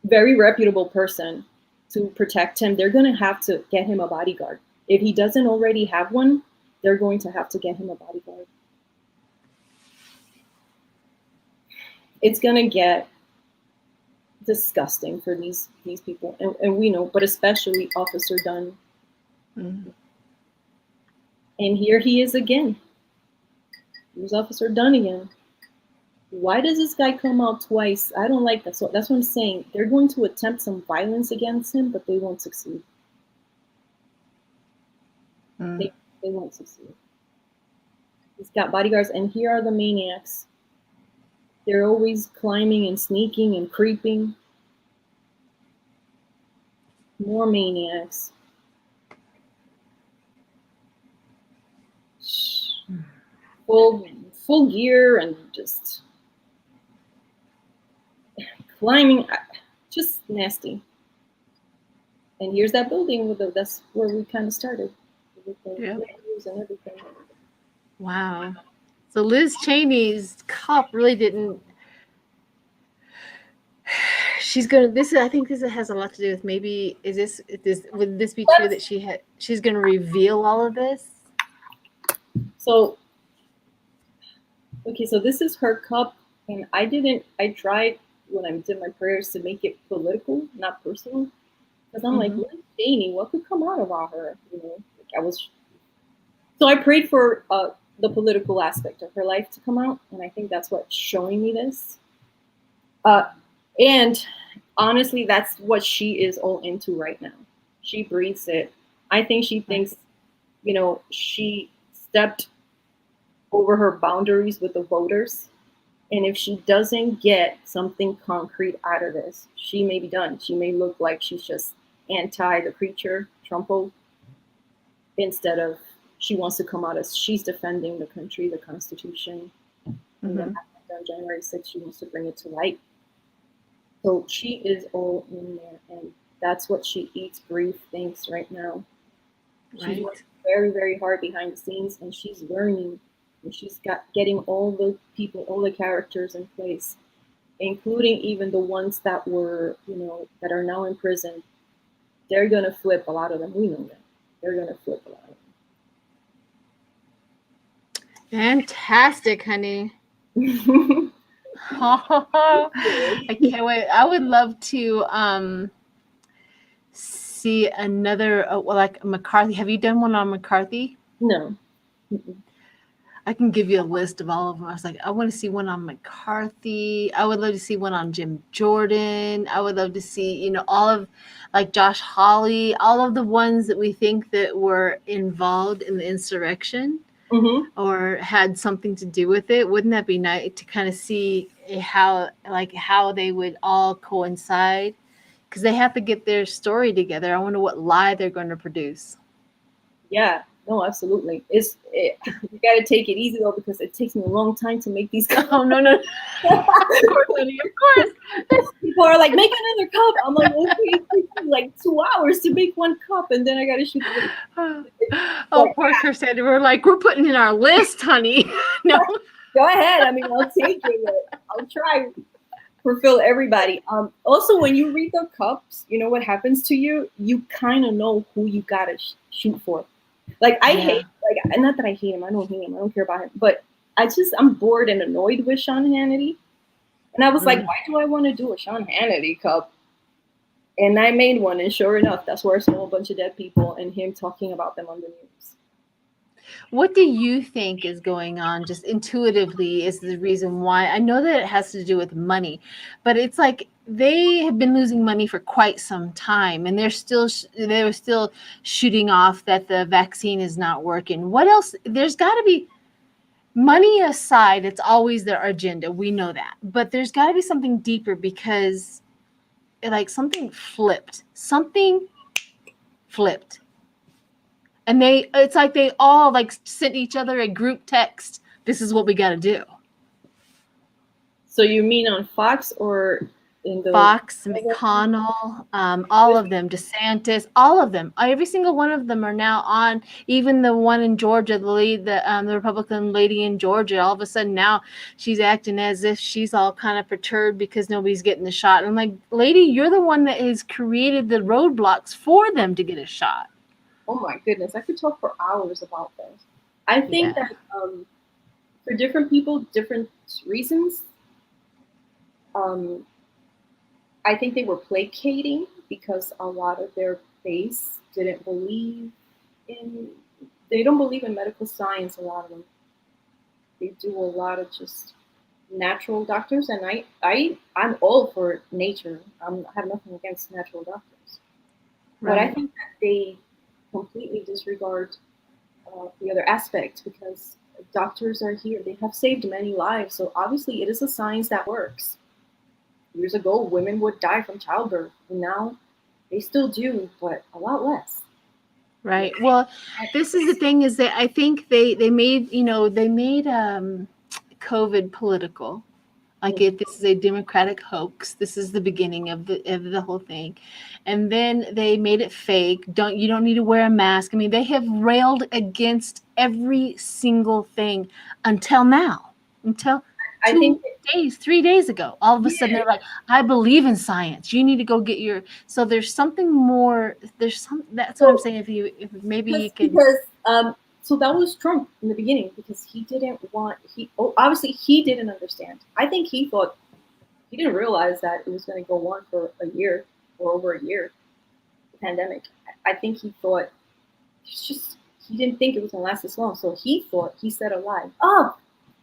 very reputable person to protect him. They're gonna have to get him a bodyguard. If he doesn't already have one, they're going to have to get him a bodyguard. It's gonna get disgusting for these people, and we know, but especially Officer Dunn. Mm-hmm. And here he is again. Here's Officer Dunn again. Why does this guy come out twice? I don't like that. So that's what I'm saying. They're going to attempt some violence against him, but they won't succeed. They won't succeed. He's got bodyguards, and here are the maniacs. They're always climbing and sneaking and creeping. More maniacs. Full gear and just climbing, just nasty. And here's that building that's where we kind of started with the videos and everything. Wow. So Liz Cheney's cop really didn't. She's gonna. I think this has a lot to do with maybe. Would this be true that she's gonna reveal all of this? So, okay, so this is her cup, and I tried when I did my prayers to make it political, not personal, because I'm like, Liz Cheney, what could come out about her? So I prayed for the political aspect of her life to come out, and I think that's what's showing me this. And honestly, that's what she is all into right now. She breathes it. I think she thinks, she stepped over her boundaries with the voters. And if she doesn't get something concrete out of this, she may be done. She may look like she's just anti the creature, Trumpo, instead of she wants to come out as she's defending the country, the Constitution. And then on January 6th, she wants to bring it to light. So she is all in there, and that's what she eats, breathes, thinks right now. She's working very, very hard behind the scenes, and she's learning, and she's getting all the people, all the characters in place, including even the ones that were, that are now in prison. They're gonna flip a lot of them. We know that. They're gonna flip a lot of them. Fantastic, honey. I can't wait. I would love to see another like McCarthy. Have you done one on McCarthy? No. I can give you a list of all of them. I was like, I want to see one on McCarthy. I would love to see one on Jim Jordan. I would love to see, all of like Josh Hawley, all of the ones that we think that were involved in the insurrection. Or had something to do with it. Wouldn't that be nice to kind of see how they would all coincide? Because they have to get their story together. I wonder what lie they're going to produce. Yeah, no, absolutely. You got to take it easy though, because it takes me a long time to make these cups. Oh no! Of course, honey, of course. People are like, make another cup. I'm like, okay, it takes me like 2 hours to make one cup, and then I got to shoot the Oh, poor Cassandra. We're like, we're putting in our list, honey. No. Go ahead. I mean, I'll take it. I'll try to fulfill everybody. Also, when you read the cups, you know what happens to you? You kind of know who you got to shoot for. Like, I hate, not that I hate him. I don't hate him. I don't care about him. But I'm bored and annoyed with Sean Hannity. And I was like, why do I want to do a Sean Hannity cup? And I made one, and sure enough, that's where I saw a bunch of dead people and him talking about them on the news. What do you think is going on just intuitively is the reason why? I know that it has to do with money, but it's like they have been losing money for quite some time, and they were still shooting off that the vaccine is not working. What else? There's got to be, money aside, it's always their agenda. We know that, but there's got to be something deeper, because like something flipped. And it's like they all like sent each other a group text. This is what we got to do. So you mean on Fox or in the Fox, McConnell, all of them, DeSantis, all of them. Every single one of them are now on. Even the one in Georgia, the Republican lady in Georgia. All of a sudden now she's acting as if she's all kind of perturbed because nobody's getting the shot. And I'm like, lady, you're the one that has created the roadblocks for them to get a shot. Oh my goodness, I could talk for hours about this. I think Yeah. that for different people, different reasons, um, I think they were placating because a lot of their base didn't believe in, they don't believe in medical science, a lot of them. They do a lot of just natural doctors, and I'm all for nature. I have nothing against natural doctors. But I Right. think that they completely disregard the other aspect because doctors are here. They have saved many lives. So obviously, it is a science that works. Years ago, women would die from childbirth, and now they still do, but a lot less. Yeah. Right. Well, this is the thing is that I think they made, they made COVID political. Like this is a Democratic hoax. This is the beginning of the whole thing. And then they made it fake. You don't need to wear a mask. I mean, they have railed against every single thing until now. Until I think, 3 days ago. All of a sudden yeah, they're like, I believe in science. You need to go get your so there's something more. That's what I'm so saying. If maybe you can. because so that was Trump in the beginning because he didn't want obviously he didn't understand. I think he thought he didn't realize that it was going to go on for a year or over a year, the pandemic. I think he thought it's just he didn't think it was going to last this long, so he thought he said a lie. Oh,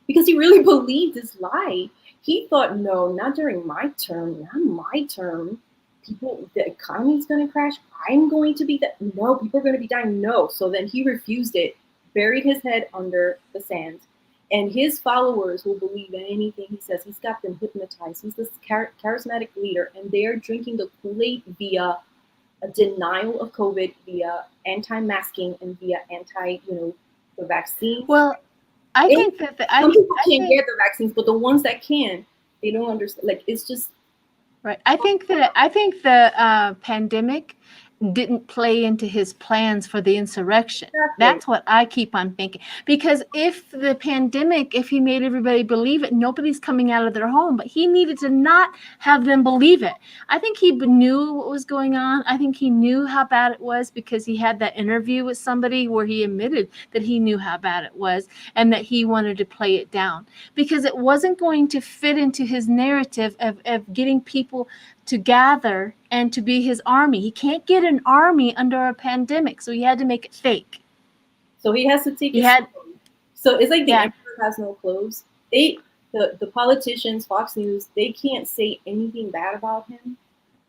because he really believed this lie. He thought, no, not during my term, not my term. People, the economy's going to crash. I'm going to be that. No, people are going to be dying. No. So then he refused it, buried his head under the sand. And his followers will believe anything he says. He's got them hypnotized. He's this charismatic leader, and they're drinking the Kool-Aid via a denial of COVID, via anti-masking, and via the vaccines. Well, I It, think that some people I can't think get the vaccines, but the ones that can, they don't understand. Like it's just right. I think the pandemic didn't play into his plans for the insurrection. exactly. That's what I keep on thinking. Because if he made everybody believe it, nobody's coming out of their home. But he needed to not have them believe it. I think he knew what was going on. I think he knew how bad it was because he had that interview with somebody where he admitted that he knew how bad it was and that he wanted to play it down because it wasn't going to fit into his narrative of getting people to gather and to be his army. He can't get an army under a pandemic, so he had to make it fake. So he has to take He it had, slow. So it's like the yeah, emperor has no clothes. The politicians, Fox News, they can't say anything bad about him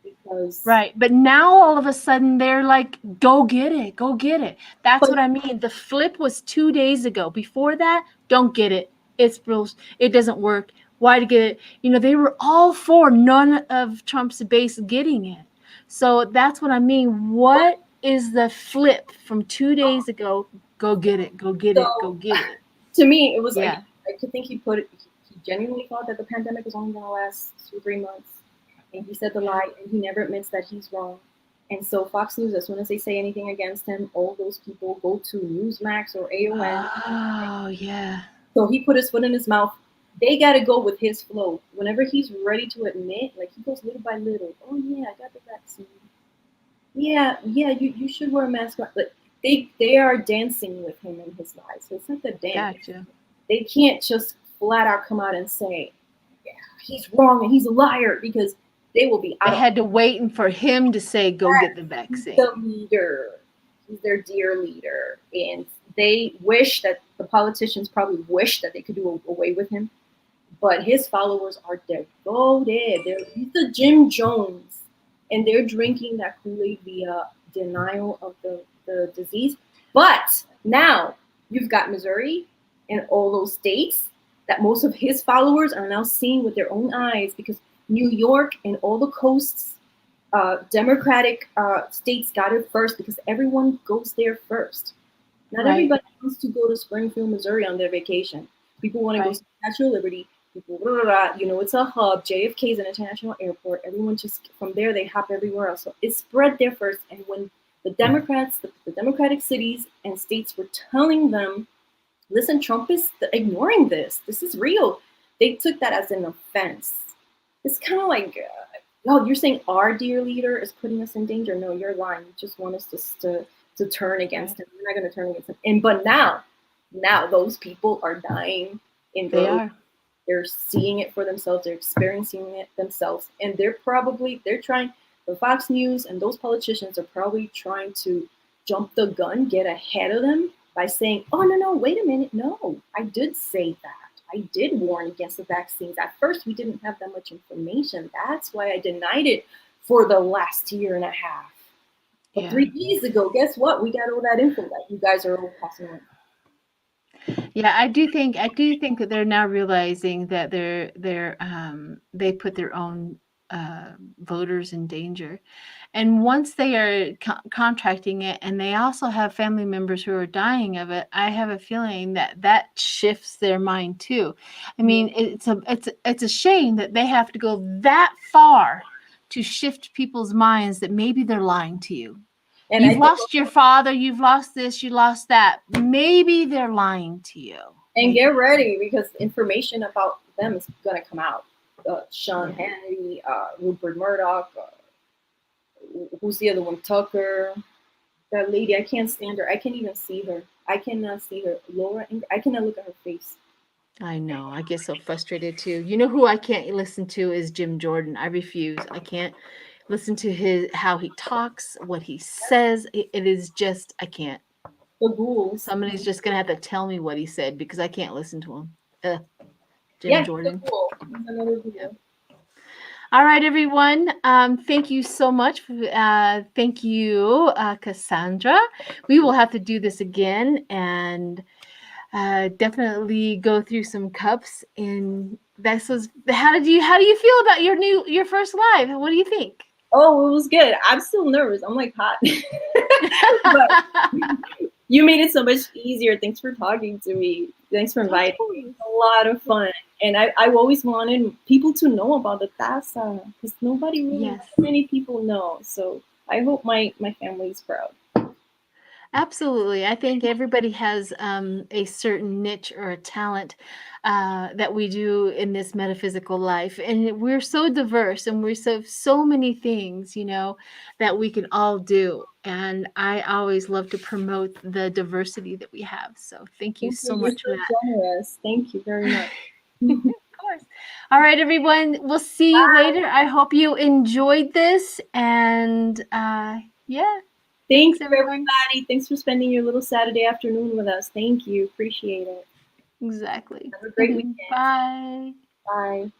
because. right. But now all of a sudden they're like, go get it, go get it. That's But what I mean. The flip was 2 days ago. Before that, don't get it. It's rules. It doesn't work. Why to get it? They were all for none of Trump's base getting it. So that's what I mean. What is the flip from 2 days ago? Go get it. Go get it. Go so get it. to me, it was like Yeah. I could think he put it. He genuinely thought that the pandemic was only going to last 2 or 3 months, and he said the lie, and he never admits that he's wrong. And so Fox News, as soon as they say anything against him, all those people go to Newsmax or AON. Oh, yeah. So he put his foot in his mouth. They got to go with his flow. Whenever he's ready to admit, like he goes little by little. Oh yeah, I got the vaccine. Yeah, yeah, you should wear a mask. But they are dancing with him in his lies. So it's not the dance. Gotcha. They can't just flat out come out and say, yeah, he's wrong and he's a liar because they will be They out of had to wait for him to say, go get the the vaccine. leader. He's their dear leader. And they wish that the politicians probably wish that they could do away with him. But his followers are devoted. He's the Jim Jones. And they're drinking that Kool-Aid via denial of the disease. But now you've got Missouri and all those states that most of his followers are now seeing with their own eyes because New York and all the coasts, Democratic states got it first because everyone goes there first. Not Right. everybody wants to go to Springfield, Missouri on their vacation. People want to go Right. to Statue of Liberty. People, it's a hub. JFK is an international airport. Everyone just from there they hop everywhere else. So it's spread there first. And when the Democrats, the Democratic cities and states were telling them, listen, Trump is ignoring this. This is real. They took that as an offense. It's kind of like, oh, you're saying our dear leader is putting us in danger. No, you're lying. You just want us to to turn against him. They're not going to turn against him. But now those people are dying in They droves. are. They're seeing it for themselves. They're experiencing it themselves, and they're trying. The Fox News and those politicians are probably trying to jump the gun, get ahead of them by saying, "Oh no, wait a minute, no, I did say that. I did warn against the vaccines. At first, we didn't have that much information. That's why I denied it for the last year and a half. But 3 days ago, guess what? We got all that info that you guys are all passing on." Yeah, I do think that they're now realizing that they put their own voters in danger. And once they are contracting it, and they also have family members who are dying of it, I have a feeling that shifts their mind too. I mean, it's a shame that they have to go that far to shift people's minds that maybe they're lying to you. And you've lost your father, you've lost this, you lost that. Maybe they're lying to you. And get ready, because information about them is going to come out. Sean Hannity, Rupert Murdoch, who's the other one? Tucker. That lady, I can't stand her. I can't even see her. I cannot see her. Laura, I cannot look at her face. I know. I get so frustrated too. You know who I can't listen to is Jim Jordan. I refuse. I can't listen to how he talks, what he says. It is just, I can't. The ghouls. Somebody's just gonna have to tell me what he said, because I can't listen to him. Jim Jordan. He's another ghoul. Yeah. All right, everyone. Thank you so much. Thank you, Cassandra. We will have to do this again, and definitely go through some cups. And how do you feel about your first live? What do you think? Oh, it was good. I'm still nervous. I'm like hot. But you made it so much easier. Thanks for talking to me. Thanks for inviting me. It's a lot of fun. And I've always wanted people to know about the TAZA, because nobody really, many people know. So I hope my family is proud. Absolutely. I think everybody has a certain niche or a talent that we do in this metaphysical life. And we're so diverse, and we have so many things, that we can all do. And I always love to promote the diversity that we have. So thank you so much for that. Generous. Thank you very much. Of course. All right, everyone. We'll see you later. I hope you enjoyed this. And yeah. Thanks, everybody. Thanks for spending your little Saturday afternoon with us. Thank you. Appreciate it. Exactly. Have a great weekend. Bye. Bye.